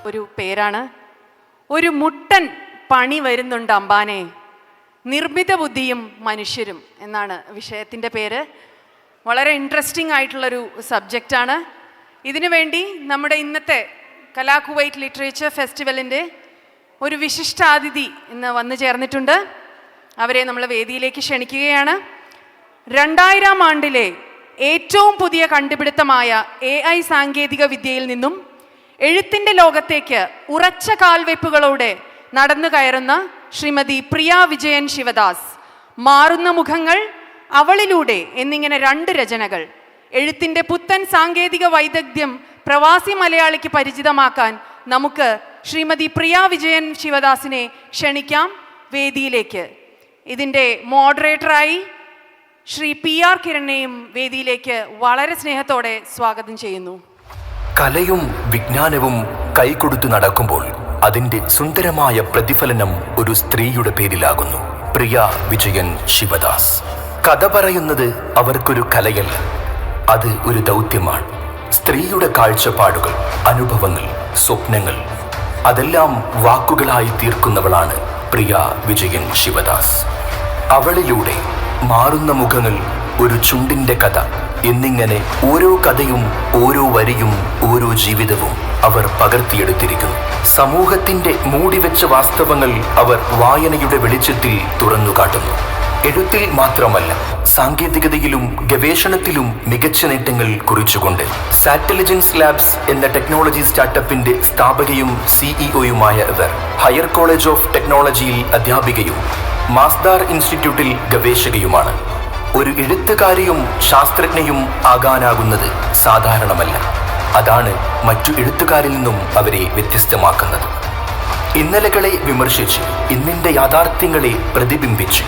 ഒരു പേരാണ്. ഒരു മുട്ടൻ പണി വരുന്നുണ്ട് അംബാനെ, നിർമ്മിത ബുദ്ധിയും മനുഷ്യരും എന്നാണ് വിഷയത്തിൻ്റെ പേര്. വളരെ ഇൻട്രസ്റ്റിംഗ് ആയിട്ടുള്ളൊരു സബ്ജക്റ്റാണ്. ഇതിനു വേണ്ടി നമ്മുടെ ഇന്നത്തെ കലാകുവൈറ്റ് ലിറ്ററേച്ചർ ഫെസ്റ്റിവലിൻ്റെ ഒരു വിശിഷ്ടാതിഥി ഇന്ന് വന്നു ചേർന്നിട്ടുണ്ട്. അവരെ നമ്മൾ വേദിയിലേക്ക് ക്ഷണിക്കുകയാണ്. 2000 ആണ്ടിലെ ഏറ്റവും പുതിയ കണ്ടുപിടുത്തമായ AI സാങ്കേതിക വിദ്യയിൽ നിന്നും എഴുത്തിൻ്റെ ലോകത്തേക്ക് ഉറച്ച കാൽവെപ്പുകളോടെ നടന്നു കയറുന്ന ശ്രീമതി പ്രിയ വിജയൻ ശിവദാസ്. മാറുന്ന മുഖങ്ങൾ, അവളിലൂടെ എന്നിങ്ങനെ 2 രചനകൾ. എഴുത്തിൻ്റെ പുത്തൻ സാങ്കേതിക വൈദഗ്ധ്യം പ്രവാസി മലയാളിക്ക് പരിചിതമാക്കാൻ നമുക്ക് ശ്രീമതി പ്രിയ വിജയൻ ശിവദാസിനെ ക്ഷണിക്കാം വേദിയിലേക്ക്. ഇതിൻ്റെ മോഡറേറ്ററായി ശ്രീ PR കിരണിനെയും വേദിയിലേക്ക് വളരെ സ്നേഹത്തോടെ സ്വാഗതം ചെയ്യുന്നു. കലയും വിജ്ഞാനവും കൈകൊടുത്തു നടക്കുമ്പോൾ അതിൻ്റെ സുന്ദരമായ പ്രതിഫലനം ഒരു സ്ത്രീയുടെ പേരിലാകുന്നു. പ്രിയ വിജയൻ ശിവദാസ്. കഥ പറയുന്നത് അവർക്കൊരു കലയല്ല, അത് ഒരു ദൗത്യമാണ്. സ്ത്രീയുടെ കാഴ്ചപ്പാടുകൾ, അനുഭവങ്ങൾ, സ്വപ്നങ്ങൾ അതെല്ലാം വാക്കുകളായി തീർക്കുന്നവളാണ് പ്രിയ വിജയൻ ശിവദാസ്. അവളിലൂടെ, മാറുന്ന മുഖങ്ങൾ, ഒരു ചുണ്ടിൻ്റെ കഥ എന്നിങ്ങനെ ഓരോ കഥയും, ഓരോ വരിയും, ഓരോ ജീവിതവും അവർ പകർത്തിയെടുത്തിരിക്കുന്നു. സമൂഹത്തിൻ്റെ മൂടിവെച്ച വാസ്തവങ്ങൾ അവർ വായനയുടെ വെളിച്ചത്തിൽ തുറന്നുകാട്ടുന്നു. എഴുത്തിൽ മാത്രമല്ല, സാങ്കേതികതയിലും ഗവേഷണത്തിലും മികച്ച നേട്ടങ്ങൾ കുറിച്ചുകൊണ്ട് സാറ്റലിജൻസ് ലാബ്സ് എന്ന ടെക്നോളജി സ്റ്റാർട്ടപ്പിന്റെ സ്ഥാപകയും CEO-യുമായ ഇവർ ഹയർ കോളേജ് ഓഫ് ടെക്നോളജിയിൽ അധ്യാപികയും മാസ്ദാർ ഇൻസ്റ്റിറ്റ്യൂട്ടിൽ ഗവേഷകയുമാണ്. ഒരു എഴുത്തുകാരിയും ശാസ്ത്രജ്ഞയും ആകാനാകുന്നത് സാധാരണമല്ല. അതാണ് മറ്റു എഴുത്തുകാരിൽ നിന്നും അവരെ വ്യത്യസ്തമാക്കുന്നത്. ഇന്നലകളെ വിമർശിച്ച് ഇന്നിൻ്റെ യാഥാർത്ഥ്യങ്ങളെ പ്രതിബിംബിച്ച്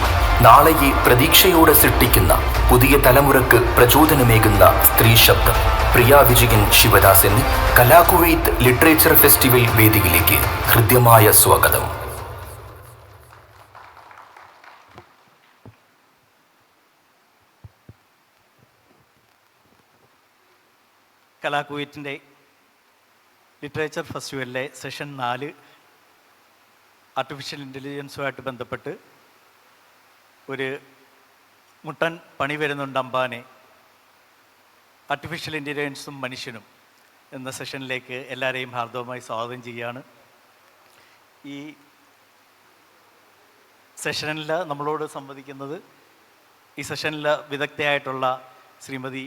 നാളെയെ പ്രതീക്ഷയോടെ സൃഷ്ടിക്കുന്ന പുതിയ തലമുറക്ക് പ്രചോദനമേകുന്ന സ്ത്രീ ശബ്ദം പ്രിയ വിജയൻ ശിവദാസിന് കലാകുവൈറ്റ് ലിറ്ററേച്ചർ ഫെസ്റ്റിവൽ വേദിയിലേക്ക് ഹൃദ്യമായ സ്വാഗതം. കലാകുവൈറ്റിൻ്റെ ലിറ്ററേച്ചർ ഫെസ്റ്റിവലിലെ സെഷൻ 4 ആർട്ടിഫിഷ്യൽ ഇൻ്റലിജൻസുമായിട്ട് ബന്ധപ്പെട്ട് ഒരു മുട്ടൻ പണി വരുന്നുണ്ട് അംബാനെ, ആർട്ടിഫിഷ്യൽ ഇൻ്റലിജൻസും മനുഷ്യനും എന്ന സെഷനിലേക്ക് എല്ലാവരെയും ഹാർദവമായി സ്വാഗതം ചെയ്യുകയാണ്. ഈ സെഷനിൽ നമ്മളോട് സംവദിക്കുന്നത്, ഈ സെഷനിൽ വിദഗ്ധയായിട്ടുള്ള ശ്രീമതി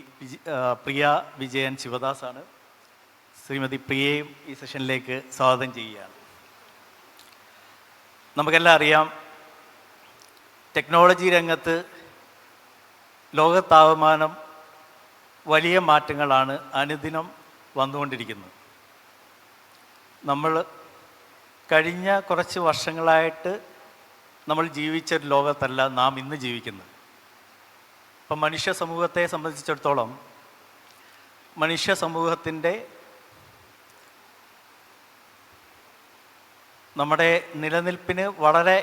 പ്രിയ വിജയൻ ശിവദാസാണ്. ശ്രീമതി പ്രിയയും ഈ സെഷനിലേക്ക് സ്വാഗതം ചെയ്യുകയാണ്. നമുക്കെല്ലാം അറിയാം, ടെക്നോളജി രംഗത്ത് ലോകത്താകമാനം വലിയ മാറ്റങ്ങളാണ് അനുദിനം വന്നുകൊണ്ടിരിക്കുന്നത്. നമ്മൾ കഴിഞ്ഞ കുറച്ച് വർഷങ്ങളായിട്ട് നമ്മൾ ജീവിച്ച ഒരു ലോകത്തല്ല നാം ഇന്ന് ജീവിക്കുന്നത്. ഇപ്പം മനുഷ്യ സമൂഹത്തെ സംബന്ധിച്ചിടത്തോളം മനുഷ്യ സമൂഹത്തിൻ്റെ നമ്മുടെ നിലനിൽപ്പിന് വളരെ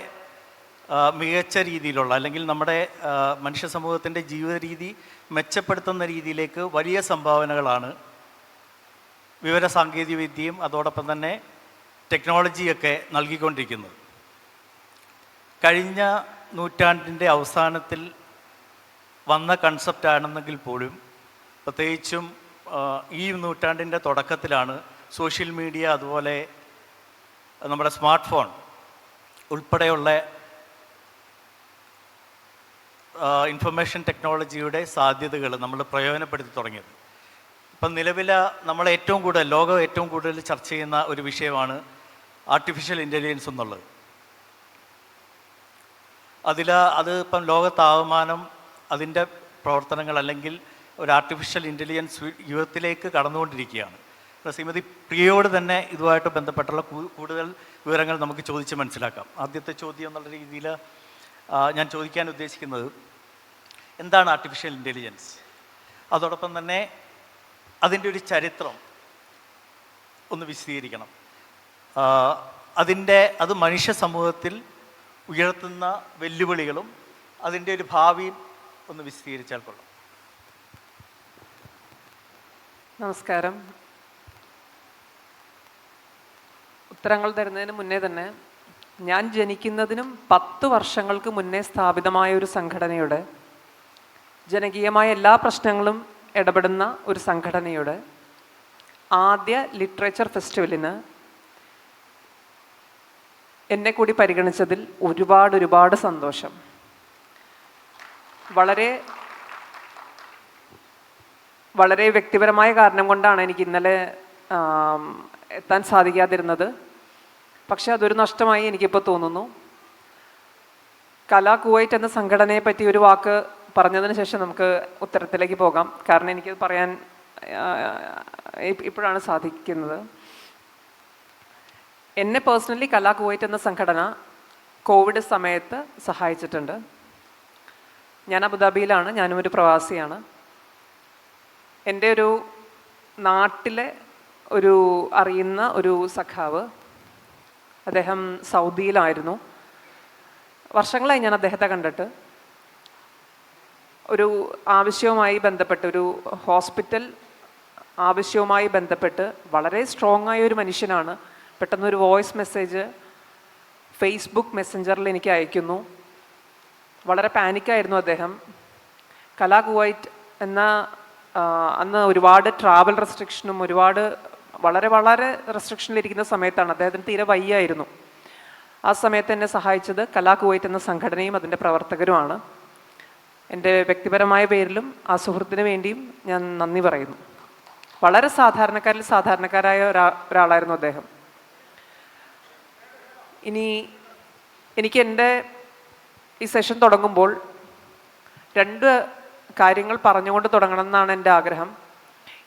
മികച്ച രീതിയിലുള്ള, അല്ലെങ്കിൽ നമ്മുടെ മനുഷ്യ സമൂഹത്തിൻ്റെ ജീവിത രീതി മെച്ചപ്പെടുത്തുന്ന രീതിയിലേക്ക് വലിയ സംഭാവനകളാണ് വിവരസാങ്കേതിക വിദ്യയും അതോടൊപ്പം തന്നെ ടെക്നോളജിയൊക്കെ നൽകിക്കൊണ്ടിരിക്കുന്നത്. കഴിഞ്ഞ നൂറ്റാണ്ടിൻ്റെ അവസാനത്തിൽ വന്ന കൺസെപ്റ്റാണെന്നെങ്കിൽ പോലും പ്രത്യേകിച്ചും ഈ നൂറ്റാണ്ടിൻ്റെ തുടക്കത്തിലാണ് സോഷ്യൽ മീഡിയ, അതുപോലെ നമ്മുടെ സ്മാർട്ട് ഫോൺ ഉൾപ്പെടെയുള്ള ഇൻഫർമേഷൻ ടെക്നോളജിയുടെ സാധ്യതകൾ നമ്മൾ പ്രയോജനപ്പെടുത്തി തുടങ്ങിയത്. ഇപ്പം നിലവിൽ നമ്മൾ ലോകം ഏറ്റവും കൂടുതൽ ചർച്ച ചെയ്യുന്ന ഒരു വിഷയമാണ് ആർട്ടിഫിഷ്യൽ ഇൻ്റലിജൻസ് എന്നുള്ളത്. അത് ഇപ്പം ലോകത്താകമാനം അതിൻ്റെ പ്രവർത്തനങ്ങൾ, അല്ലെങ്കിൽ ഒരു ആർട്ടിഫിഷ്യൽ ഇൻ്റലിജൻസ് യുഗത്തിലേക്ക് കടന്നുകൊണ്ടിരിക്കുകയാണ്. ശ്രീമതി പ്രിയയോട് തന്നെ ഇതുമായിട്ട് ബന്ധപ്പെട്ടുള്ള കൂടുതൽ വിവരങ്ങൾ നമുക്ക് ചോദിച്ച് മനസ്സിലാക്കാം. ആദ്യത്തെ ചോദ്യം എന്നുള്ള രീതിയിൽ ഞാൻ ചോദിക്കാൻ ഉദ്ദേശിക്കുന്നത്, എന്താണ് ആർട്ടിഫിഷ്യൽ ഇൻ്റലിജൻസ്? അതോടൊപ്പം തന്നെ അതിൻ്റെ ഒരു ചരിത്രം ഒന്ന് വിശദീകരിക്കണം. അത് മനുഷ്യ സമൂഹത്തിൽ ഉയർത്തുന്ന വെല്ലുവിളികളും അതിൻ്റെ ഒരു ഭാവിയും ഒന്ന് വിശദീകരിച്ചാൽ കൊള്ളാം. നമസ്കാരം. ഉത്തരങ്ങൾ തരുന്നതിന് മുന്നേ തന്നെ ഞാൻ ജനിക്കുന്നതിനും 10 വർഷങ്ങൾക്ക് മുന്നേ സ്ഥാപിതമായ ഒരു സംഘടനയുടെ, ജനകീയമായ എല്ലാ പ്രശ്നങ്ങളും ഇടപെടുന്ന ഒരു സംഘടനയുടെ ആദ്യ ലിറ്ററേച്ചർ ഫെസ്റ്റിവലിന് എന്നെ കൂടി പരിഗണിച്ചതിൽ ഒരുപാട് സന്തോഷം. വളരെ വ്യക്തിപരമായ കാരണം കൊണ്ടാണ് എനിക്ക് ഇന്നലെ എത്താൻ സാധിക്കാതിരുന്നത്. പക്ഷെ അതൊരു നഷ്ടമായി എനിക്കിപ്പോൾ തോന്നുന്നു. കലാ കുവൈറ്റ് എന്ന സംഘടനയെ പറ്റി ഒരു വാക്ക് പറഞ്ഞതിന് ശേഷം നമുക്ക് ഉത്തരത്തിലേക്ക് പോകാം. കാരണം എനിക്കത് പറയാൻ ഇപ്പോഴാണ് സാധിക്കുന്നത്. എന്നെ പേഴ്സണലി കലാ കുവൈറ്റ് എന്ന സംഘടന കോവിഡ് സമയത്ത് സഹായിച്ചിട്ടുണ്ട്. ഞാൻ അബുദാബിയിലാണ്, ഞാനും ഒരു പ്രവാസിയാണ്. എൻ്റെ ഒരു നാട്ടിലെ ഒരു അറിയുന്ന ഒരു സഖാവ്, അദ്ദേഹം സൗദിയിലായിരുന്നു. വർഷങ്ങളായി ഞാൻ അദ്ദേഹത്തെ കണ്ടിട്ട്. ഒരു ആവശ്യവുമായി ബന്ധപ്പെട്ട്, ഒരു ഹോസ്പിറ്റൽ ആവശ്യവുമായി ബന്ധപ്പെട്ട് വളരെ സ്ട്രോങ് ആയ ഒരു മനുഷ്യനാണ്. പെട്ടെന്നൊരു വോയിസ് മെസ്സേജ് ഫേസ്ബുക്ക് മെസ്സഞ്ചറിൽ എനിക്ക് അയക്കുന്നു. വളരെ പാനിക്കായിരുന്നു അദ്ദേഹം. കലാ കുവൈറ്റ് എന്ന അന്ന് ഒരുപാട് ട്രാവൽ റെസ്ട്രിക്ഷനും വളരെ റെസ്ട്രിക്ഷനിലിരിക്കുന്ന സമയത്താണ്. അദ്ദേഹത്തിന് തീരെ വയ്യായിരുന്നു. ആ സമയത്ത് എന്നെ സഹായിച്ചത് കലാ കുവൈറ്റ് എന്ന സംഘടനയും അതിൻ്റെ പ്രവർത്തകരുമാണ്. എൻ്റെ വ്യക്തിപരമായ പേരിലും ആ സുഹൃത്തിന് വേണ്ടിയും ഞാൻ നന്ദി പറയുന്നു. വളരെ സാധാരണക്കാരിൽ സാധാരണക്കാരായ ഒരാളായിരുന്നു അദ്ദേഹം. ഇനി എനിക്ക് എൻ്റെ ഈ സെഷൻ തുടങ്ങുമ്പോൾ 2 കാര്യങ്ങൾ പറഞ്ഞുകൊണ്ട് തുടങ്ങണം എന്നാണ് എൻ്റെ ആഗ്രഹം.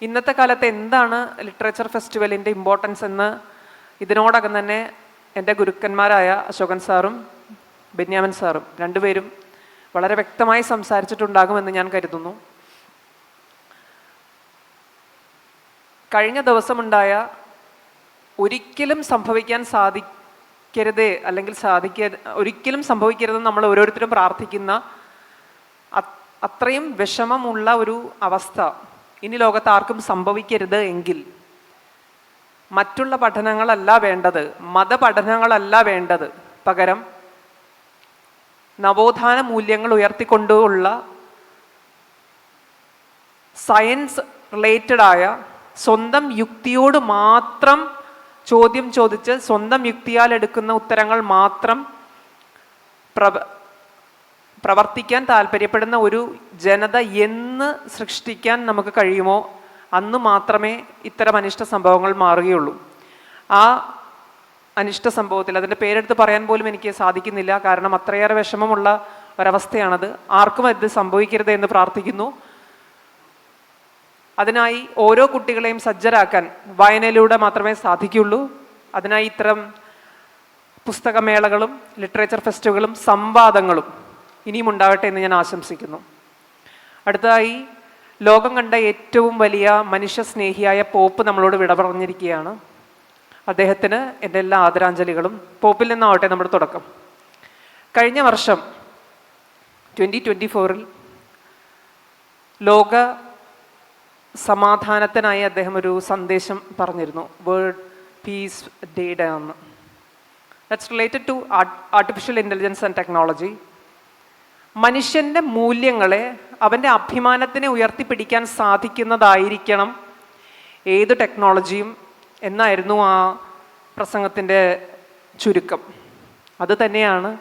ഇന്നത്തെ കാലത്ത് എന്താണ് ലിറ്ററേച്ചർ ഫെസ്റ്റിവലിൻ്റെ ഇമ്പോർട്ടൻസ് എന്ന് ഇതിനോടകം തന്നെ എൻ്റെ ഗുരുക്കന്മാരായ അശോകൻ സാറും ബെന്യാമിൻ സാറും രണ്ടുപേരും വളരെ വ്യക്തമായി സംസാരിച്ചിട്ടുണ്ടാകുമെന്ന് ഞാൻ കരുതുന്നു. കഴിഞ്ഞ ദിവസമുണ്ടായ ഒരിക്കലും സംഭവിക്കാൻ സാധിക്കരുതേ, അല്ലെങ്കിൽ ഒരിക്കലും സംഭവിക്കരുതെന്ന് നമ്മൾ ഓരോരുത്തരും പ്രാർത്ഥിക്കുന്ന അത്രയും വിഷമമുള്ള ഒരു അവസ്ഥ ഇനി ലോകത്ത് ആർക്കും സംഭവിക്കരുത് എങ്കിൽ മറ്റുള്ള പഠനങ്ങളല്ല വേണ്ടത്, മതപഠനങ്ങളല്ല വേണ്ടത്. പകരം നവോത്ഥാന മൂല്യങ്ങൾ ഉയർത്തിക്കൊണ്ടുള്ള സയൻസ് റിലേറ്റഡ് ആയ, സ്വന്തം യുക്തിയോട് മാത്രം ചോദ്യം ചോദിച്ച് സ്വന്തം യുക്തിയാൽ എടുക്കുന്ന ഉത്തരങ്ങൾ മാത്രം പ്രവർത്തിക്കാൻ താല്പര്യപ്പെടുന്ന ഒരു ജനത എന്ന് സൃഷ്ടിക്കാൻ നമുക്ക് കഴിയുമോ അന്ന് മാത്രമേ ഇത്തരം അനിഷ്ട സംഭവങ്ങൾ മാറുകയുള്ളൂ. ആ അനിഷ്ട സംഭവത്തിൽ, അതിൻ്റെ പേരെടുത്ത് പറയാൻ പോലും എനിക്ക് സാധിക്കുന്നില്ല, കാരണം അത്രയേറെ വിഷമമുള്ള ഒരവസ്ഥയാണത്. ആർക്കും അത് സംഭവിക്കരുത് എന്ന് പ്രാർത്ഥിക്കുന്നു. അതിനായി ഓരോ കുട്ടികളെയും സജ്ജരാക്കാൻ വായനയിലൂടെ മാത്രമേ സാധിക്കുകയുള്ളൂ. അതിനായി ഇത്തരം പുസ്തകമേളകളും ലിറ്ററേച്ചർ ഫെസ്റ്റുകളും സംവാദങ്ങളും ഇനിയും ഉണ്ടാവട്ടെ എന്ന് ഞാൻ ആശംസിക്കുന്നു. അടുത്തതായി, ലോകം കണ്ട ഏറ്റവും വലിയ മനുഷ്യസ്നേഹിയായ പോപ്പ് നമ്മളോട് വിട പറഞ്ഞിരിക്കുകയാണ്. അദ്ദേഹത്തിന് എൻ്റെ എല്ലാ ആദരാഞ്ജലികളും. പോപ്പിൽ നിന്നാവട്ടെ നമ്മുടെ തുടക്കം. കഴിഞ്ഞ വർഷം 2024 ലോക സമാധാനത്തിനായി അദ്ദേഹം ഒരു സന്ദേശം പറഞ്ഞിരുന്നു, വേൾഡ് പീസ് ഡേ എന്ന്. That's related to artificial intelligence and technology. മനുഷ്യൻ്റെ മൂല്യങ്ങളെ, അവൻ്റെ അഭിമാനത്തിനെ ഉയർത്തിപ്പിടിക്കാൻ സാധിക്കുന്നതായിരിക്കണം ഏത് ടെക്നോളജിയും എന്നായിരുന്നു ആ പ്രസംഗത്തിൻ്റെ ചുരുക്കം. അത് തന്നെയാണ്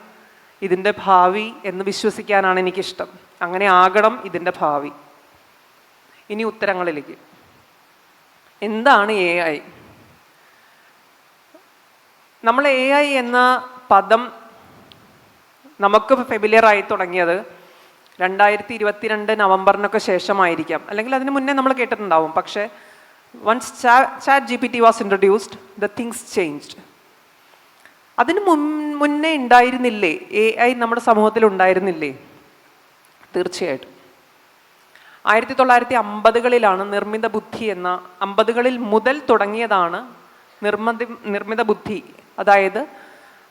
ഇതിൻ്റെ ഭാവി എന്ന് വിശ്വസിക്കാനാണ് എനിക്കിഷ്ടം. അങ്ങനെ ആകണം ഇതിൻ്റെ ഭാവി. ഇനി ഉത്തരങ്ങളിലേക്ക്. എന്താണ് AI? നമ്മൾ AI എന്ന പദം നമുക്ക് ഫെമിലിയർ ആയി തുടങ്ങിയത് 2022 നവംബറിനൊക്കെ ശേഷമായിരിക്കാം, അല്ലെങ്കിൽ അതിന് മുന്നേ നമ്മൾ കേട്ടിട്ടുണ്ടാവും. പക്ഷേ once ChatGPT was introduced, the things changed. അതിന് മുന്നേ ഉണ്ടായിരുന്നില്ലേ AI? നമ്മുടെ സമൂഹത്തിൽ ഉണ്ടായിരുന്നില്ലേ? തീർച്ചയായിട്ടും. 1950കളിലാണ് നിർമ്മിത ബുദ്ധി എന്ന, 50കളിൽ മുതൽ തുടങ്ങിയതാണ് നിർമ്മിത ബുദ്ധി. അതായത്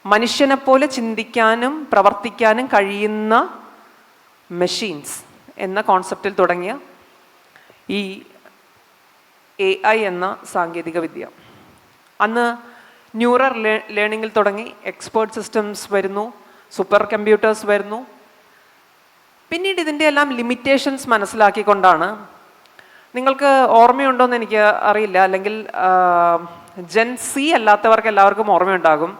മനുഷ്യനെപ്പോലെ ചിന്തിക്കാനും പ്രവർത്തിക്കാനും കഴിയുന്ന മെഷീൻസ് എന്ന കോൺസെപ്റ്റിൽ തുടങ്ങിയ ഈ AI എന്ന സാങ്കേതിക വിദ്യ. അന്ന് ന്യൂറൽ ലേണിങ്ങിൽ തുടങ്ങി എക്സ്പേർട്ട് സിസ്റ്റംസ് വരുന്നു, സൂപ്പർ കമ്പ്യൂട്ടേഴ്സ് വരുന്നു. പിന്നീട് ഇതിൻ്റെ എല്ലാം ലിമിറ്റേഷൻസ് മനസ്സിലാക്കിക്കൊണ്ടാണ്, നിങ്ങൾക്ക് ഓർമ്മയുണ്ടോയെന്ന് എനിക്ക് അറിയില്ല, അല്ലെങ്കിൽ ജെൻ സി അല്ലാത്തവർക്ക് എല്ലാവർക്കും ഓർമ്മയുണ്ടാകും,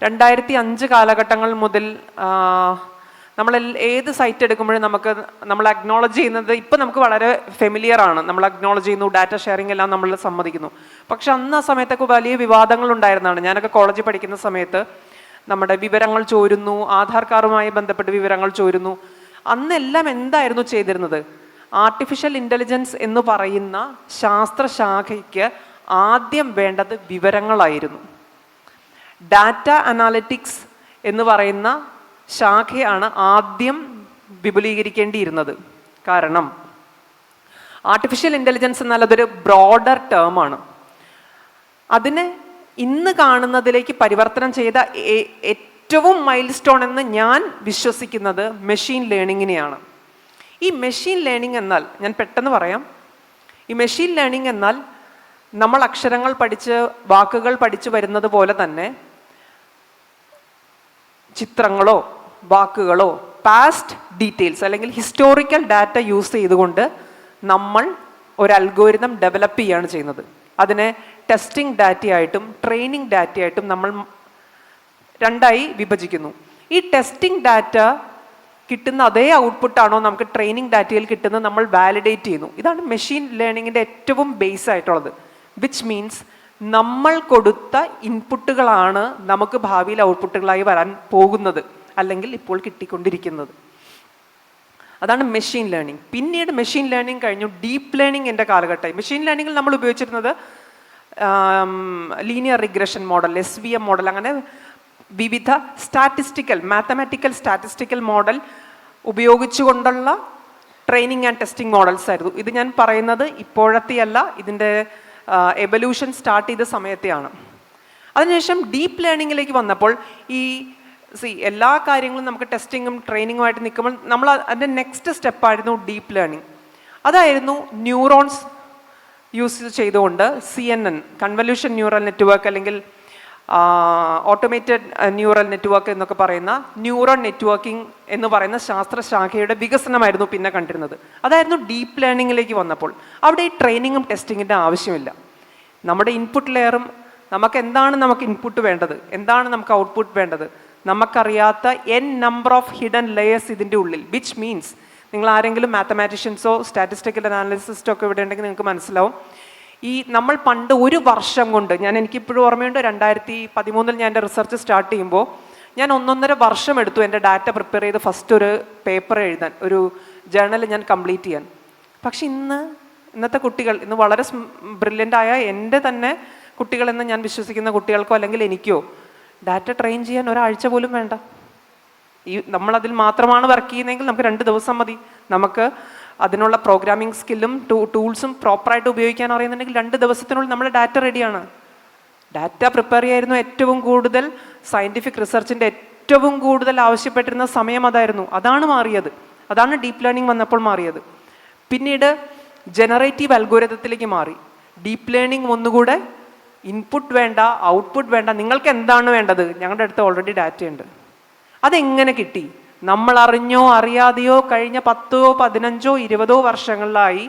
2005 കാലഘട്ടങ്ങൾ മുതൽ നമ്മൾ ഏത് സൈറ്റ് എടുക്കുമ്പോഴും നമ്മൾ അക്നോളജ് ചെയ്യുന്നത് ഇപ്പം നമുക്ക് വളരെ ഫെമിലിയർ ആണ്. നമ്മൾ അക്നോളജ് ചെയ്യുന്നു, ഡാറ്റ ഷെയറിംഗ് എല്ലാം നമ്മൾ സമ്മതിക്കുന്നു. പക്ഷെ അന്ന് ആ സമയത്തൊക്കെ വലിയ വിവാദങ്ങൾ ഉണ്ടായിരുന്നതാണ്. ഞാനൊക്കെ കോളേജിൽ പഠിക്കുന്ന സമയത്ത് നമ്മുടെ വിവരങ്ങൾ ചോരുന്നു, ആധാർ കാർഡുമായി ബന്ധപ്പെട്ട് വിവരങ്ങൾ ചോരുന്നു. അന്നെല്ലാം എന്തായിരുന്നു ചെയ്തിരുന്നത്? ആർട്ടിഫിഷ്യൽ ഇൻ്റലിജൻസ് എന്ന് പറയുന്ന ശാസ്ത്രശാഖയ്ക്ക് ആദ്യം വേണ്ടത് വിവരങ്ങളായിരുന്നു. ഡാറ്റ അനാലിറ്റിക്സ് എന്ന് പറയുന്ന ശാഖയാണ് ആദ്യം വിപുലീകരിക്കേണ്ടിയിരുന്നത്. കാരണം ആർട്ടിഫിഷ്യൽ ഇൻ്റലിജൻസ് എന്നാൽ അതൊരു ബ്രോഡർ ടേമാണ്. അതിനെ ഇന്ന് കാണുന്നതിലേക്ക് പരിവർത്തനം ചെയ്ത ഏറ്റവും മൈൽ സ്റ്റോൺ എന്ന് ഞാൻ വിശ്വസിക്കുന്നത് മെഷീൻ ലേണിങ്ങിനെയാണ്. ഈ മെഷീൻ ലേണിംഗ് എന്നാൽ, ഞാൻ പെട്ടെന്ന് പറയാം, ഈ മെഷീൻ ലേണിംഗ് എന്നാൽ നമ്മൾ അക്ഷരങ്ങൾ പഠിച്ച് വാക്കുകൾ പഠിച്ചു വരുന്നത് പോലെ തന്നെ ചിത്രങ്ങളോ വാക്കുകളോ പാസ്റ്റ് ഡീറ്റെയിൽസ് അല്ലെങ്കിൽ ഹിസ്റ്റോറിക്കൽ ഡാറ്റ യൂസ് ചെയ്തുകൊണ്ട് നമ്മൾ ഒരു അൽഗോരിതം ഡെവലപ്പ് ചെയ്യുകയാണ് ചെയ്യുന്നത്. അതിനെ ടെസ്റ്റിംഗ് ഡാറ്റയായിട്ടും ട്രെയിനിങ് ഡാറ്റയായിട്ടും നമ്മൾ രണ്ടായി വിഭജിക്കുന്നു. ഈ ടെസ്റ്റിംഗ് ഡാറ്റ കിട്ടുന്ന അതേ ഔട്ട്പുട്ടാണോ നമുക്ക് ട്രെയിനിങ് ഡാറ്റയിൽ കിട്ടുന്നത് നമ്മൾ വാലിഡേറ്റ് ചെയ്യുന്നു. ഇതാണ് മെഷീൻ ലേണിങ്ങിൻ്റെ ഏറ്റവും ബേസ് ആയിട്ടുള്ളത്. വിച്ച് മീൻസ് നമ്മൾ കൊടുത്ത ഇൻപുട്ടുകളാണ് നമുക്ക് ഭാവിയിൽ ഔട്ട്പുട്ടുകളായി വരാൻ പോകുന്നത്, അല്ലെങ്കിൽ ഇപ്പോൾ കിട്ടിക്കൊണ്ടിരിക്കുന്നത്. അതാണ് മെഷീൻ ലേണിംഗ്. പിന്നീട് മെഷീൻ ലേണിംഗ് കഴിഞ്ഞു ഡീപ്പ് ലേണിംഗിൻ്റെ കാലഘട്ടമായി. മെഷീൻ ലേണിംഗിൽ നമ്മൾ ഉപയോഗിച്ചിരുന്നത് linear regression model, SVM model, അങ്ങനെ വിവിധ മാത്തമാറ്റിക്കൽ സ്റ്റാറ്റിസ്റ്റിക്കൽ മോഡൽ ഉപയോഗിച്ചുകൊണ്ടുള്ള ട്രെയിനിങ് ആൻഡ് ടെസ്റ്റിംഗ് മോഡൽസ് ആയിരുന്നു. ഇത് ഞാൻ പറയുന്നത് ഇപ്പോഴത്തെയല്ല, ഇതിൻ്റെ എവല്യൂഷൻ സ്റ്റാർട്ട് ചെയ്ത സമയത്തെയാണ്. അതിനുശേഷം ഡീപ്പ് ലേണിങ്ങിലേക്ക് വന്നപ്പോൾ ഈ എല്ലാ കാര്യങ്ങളും നമുക്ക് ടെസ്റ്റിങ്ങും ട്രെയിനിങ്ങുമായിട്ട് നിൽക്കുമ്പോൾ നമ്മൾ അതിൻ്റെ നെക്സ്റ്റ് സ്റ്റെപ്പായിരുന്നു ഡീപ്പ് ലേണിംഗ്. അതായിരുന്നു ന്യൂറോൺസ് യൂസ് ചെയ്തുകൊണ്ട് CNN കൺവല്യൂഷൻ ന്യൂറൽ നെറ്റ്വർക്ക് അല്ലെങ്കിൽ ഓട്ടോമേറ്റഡ് ന്യൂറൽ നെറ്റ്വർക്ക് എന്നൊക്കെ പറയുന്ന ന്യൂറൽ നെറ്റ്വർക്കിംഗ് എന്ന് പറയുന്ന ശാസ്ത്രശാഖയുടെ വികസനമായിരുന്നു പിന്നെ കണ്ടിരുന്നത്. അതായിരുന്നു ഡീപ്പ് ലേണിങ്ങിലേക്ക് വന്നപ്പോൾ. അവിടെ ഈ ട്രെയിനിങ്ങും ടെസ്റ്റിങ്ങിൻ്റെ ആവശ്യമില്ല. നമ്മുടെ ഇൻപുട്ട് ലെയറും നമുക്ക് ഇൻപുട്ട് വേണ്ടത്, എന്താണ് നമുക്ക് ഔട്ട്പുട്ട് വേണ്ടത്, നമുക്കറിയാത്ത നമ്പർ ഓഫ് ഹിഡൻ ലെയേഴ്സ് ഇതിൻ്റെ ഉള്ളിൽ. വിച്ച് മീൻസ് നിങ്ങൾ ആരെങ്കിലും മാത്തമാറ്റീഷ്യൻസോ സ്റ്റാറ്റിസ്റ്റിക്കൽ അനാലിസിസ്റ്റോ ഒക്കെ ഇവിടെ ഉണ്ടെങ്കിൽ നിങ്ങൾക്ക് മനസ്സിലാവും. ഈ നമ്മൾ പണ്ട് ഒരു വർഷം കൊണ്ട്, എനിക്കിപ്പോഴും ഓർമ്മയുണ്ട്, 2013 ഞാൻ എൻ്റെ റിസർച്ച് സ്റ്റാർട്ട് ചെയ്യുമ്പോൾ ഞാൻ 1.5 വർഷം എടുത്തു എൻ്റെ ഡാറ്റ പ്രിപ്പയർ ചെയ്ത് ഫസ്റ്റ് ഒരു പേപ്പർ എഴുതാൻ, ഒരു ജേർണൽ ഞാൻ കംപ്ലീറ്റ് ചെയ്യാൻ. പക്ഷെ ഇന്നത്തെ കുട്ടികൾ, ഇന്ന് വളരെ ബ്രില്യൻ്റ് ആയ എൻ്റെ തന്നെ കുട്ടികളെന്ന് ഞാൻ വിശ്വസിക്കുന്ന കുട്ടികൾക്കോ അല്ലെങ്കിൽ എനിക്കോ ഡാറ്റ ട്രെയിൻ ചെയ്യാൻ ഒരാഴ്ച പോലും വേണ്ട. നമ്മളതിൽ മാത്രമാണ് വർക്ക് ചെയ്യുന്നതെങ്കിൽ നമുക്ക് 2 ദിവസം മതി. നമുക്ക് അതിനുള്ള പ്രോഗ്രാമിംഗ് സ്കില്ലും ടൂൾസും പ്രോപ്പറായിട്ട് ഉപയോഗിക്കാൻ അറിയുന്നുണ്ടെങ്കിൽ 2 ദിവസത്തിനുള്ളിൽ നമ്മുടെ ഡാറ്റ റെഡിയാണ്. ഡാറ്റ പ്രിപ്പയർ ചെയ്യായിരുന്നു ഏറ്റവും കൂടുതൽ സയൻറ്റിഫിക് റിസർച്ചിൻ്റെ ഏറ്റവും കൂടുതൽ ആവശ്യപ്പെട്ടിരുന്ന സമയം അതായിരുന്നു. അതാണ് മാറിയത്. അതാണ് ഡീപ്പ് ലേണിംഗ് വന്നപ്പോൾ മാറിയത്. പിന്നീട് ജനറേറ്റീവ് അൽഗോരിതത്തിലേക്ക് മാറി. ഡീപ്പ് ലേണിംഗ് ഒന്നുകൂടെ ഇൻപുട്ട് വേണ്ട, ഔട്ട്പുട്ട് വേണ്ട, നിങ്ങൾക്ക് എന്താണ് വേണ്ടത്, ഞങ്ങളുടെ അടുത്ത് ഓൾറെഡി ഡാറ്റയുണ്ട്. അതെങ്ങനെ കിട്ടി? നമ്മൾ അറിഞ്ഞോ അറിയാതെയോ കഴിഞ്ഞ 10, 15, 20 വർഷങ്ങളിലായി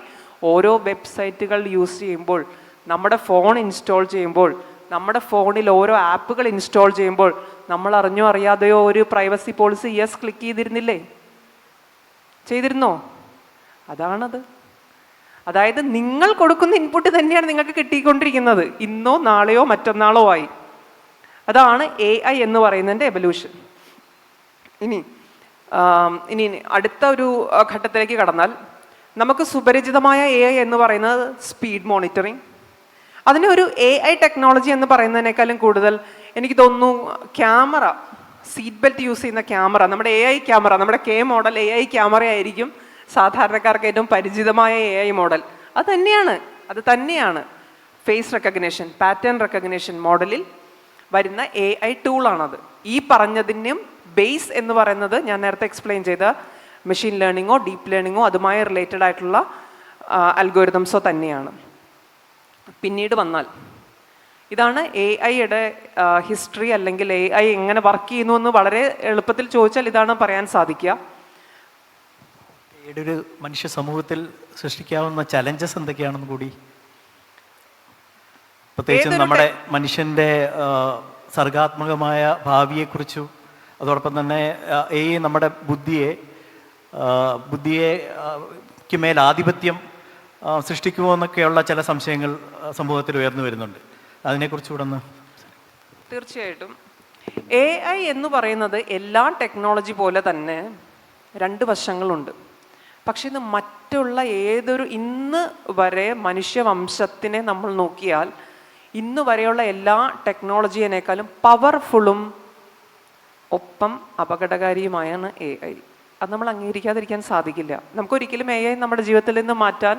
ഓരോ വെബ്സൈറ്റുകൾ യൂസ് ചെയ്യുമ്പോൾ, നമ്മുടെ ഫോൺ ഇൻസ്റ്റാൾ ചെയ്യുമ്പോൾ, നമ്മുടെ ഫോണിൽ ഓരോ ആപ്പുകൾ ഇൻസ്റ്റാൾ ചെയ്യുമ്പോൾ നമ്മൾ അറിഞ്ഞോ അറിയാതെയോ ഒരു പ്രൈവസി പോളിസി ക്ലിക്ക് ചെയ്തിരുന്നോ? അതാണത്. അതായത് നിങ്ങൾ കൊടുക്കുന്ന ഇൻപുട്ട് തന്നെയാണ് നിങ്ങൾക്ക് കിട്ടിക്കൊണ്ടിരിക്കുന്നത്, ഇന്നോ നാളെയോ മറ്റന്നാളോ ആയി. അതാണ് AI എന്ന് പറയുന്നതിൻ്റെ എവല്യൂഷൻ. ഇനി അടുത്ത ഒരു ഘട്ടത്തിലേക്ക് കടന്നാൽ നമുക്ക് സുപരിചിതമായ AI എന്ന് പറയുന്നത് സ്പീഡ് മോണിറ്ററിങ്. അതിന് ഒരു AI ടെക്നോളജി എന്ന് പറയുന്നതിനേക്കാളും കൂടുതൽ എനിക്ക് തോന്നുന്നു ക്യാമറ, സീറ്റ് ബെൽറ്റ് യൂസ് ചെയ്യുന്ന ക്യാമറ, നമ്മുടെ AI ക്യാമറ, നമ്മുടെ മോഡൽ AI ക്യാമറ ആയിരിക്കും സാധാരണക്കാർക്ക് ഏറ്റവും പരിചിതമായ AI മോഡൽ. അത് തന്നെയാണ് ഫേസ് റെക്കഗ്നിഷൻ, പാറ്റേൺ റെക്കഗ്നിഷൻ മോഡലിൽ വരുന്ന AI ടൂളാണത്. ഈ പറഞ്ഞതിനും ബേസ് എന്ന് പറയുന്നത് ഞാൻ നേരത്തെ എക്സ്പ്ലെയിൻ ചെയ്ത മെഷീൻ ലേണിങ്ങോ ഡീപ്പ് ലേണിങ്ങോ അതുമായി റിലേറ്റഡ് ആയിട്ടുള്ള അൽഗോരിതംസോ തന്നെയാണ്. പിന്നീട് വന്നാൽ ഇതാണ് എ ഐയുടെ ഹിസ്റ്ററി, അല്ലെങ്കിൽ എ ഐ എങ്ങനെ വർക്ക് ചെയ്യുന്നു എന്ന് വളരെ എളുപ്പത്തിൽ ചോദിച്ചാൽ ഇതാണ് പറയാൻ സാധിക്കുക. ഒരു മനുഷ്യ സമൂഹത്തിൽ സൃഷ്ടിക്കാവുന്ന ചലഞ്ചസ് എന്തൊക്കെയാണെന്ന് കൂടി, പ്രത്യേകിച്ച് നമ്മുടെ മനുഷ്യൻ്റെ സർഗാത്മകമായ ഭാവിയെക്കുറിച്ചും അതോടൊപ്പം തന്നെ നമ്മുടെ ബുദ്ധിക്ക് മേൽ ആധിപത്യം സൃഷ്ടിക്കുമോ എന്നൊക്കെയുള്ള ചില സംശയങ്ങൾ സമൂഹത്തിൽ ഉയർന്നു വരുന്നുണ്ട്. അതിനെക്കുറിച്ചുകൂടെ ഒന്ന്. തീർച്ചയായിട്ടും എ ഐ എന്ന് പറയുന്നത് എല്ലാ ടെക്നോളജി പോലെ തന്നെ രണ്ട് വശങ്ങളുണ്ട്. പക്ഷെ ഇത് മറ്റുള്ള ഇന്ന് വരെ മനുഷ്യവംശത്തിനെ നമ്മൾ നോക്കിയാൽ ഇന്ന് വരെയുള്ള എല്ലാ ടെക്നോളജിയേക്കാളും പവർഫുള്ളും ഒപ്പം അപകടകാരിയുമായാണ് എ ഐ. അത് നമ്മൾ അംഗീകരിക്കാതിരിക്കാൻ സാധിക്കില്ല. നമുക്കൊരിക്കലും എ ഐ നമ്മുടെ ജീവിതത്തിൽ നിന്ന് മാറ്റാൻ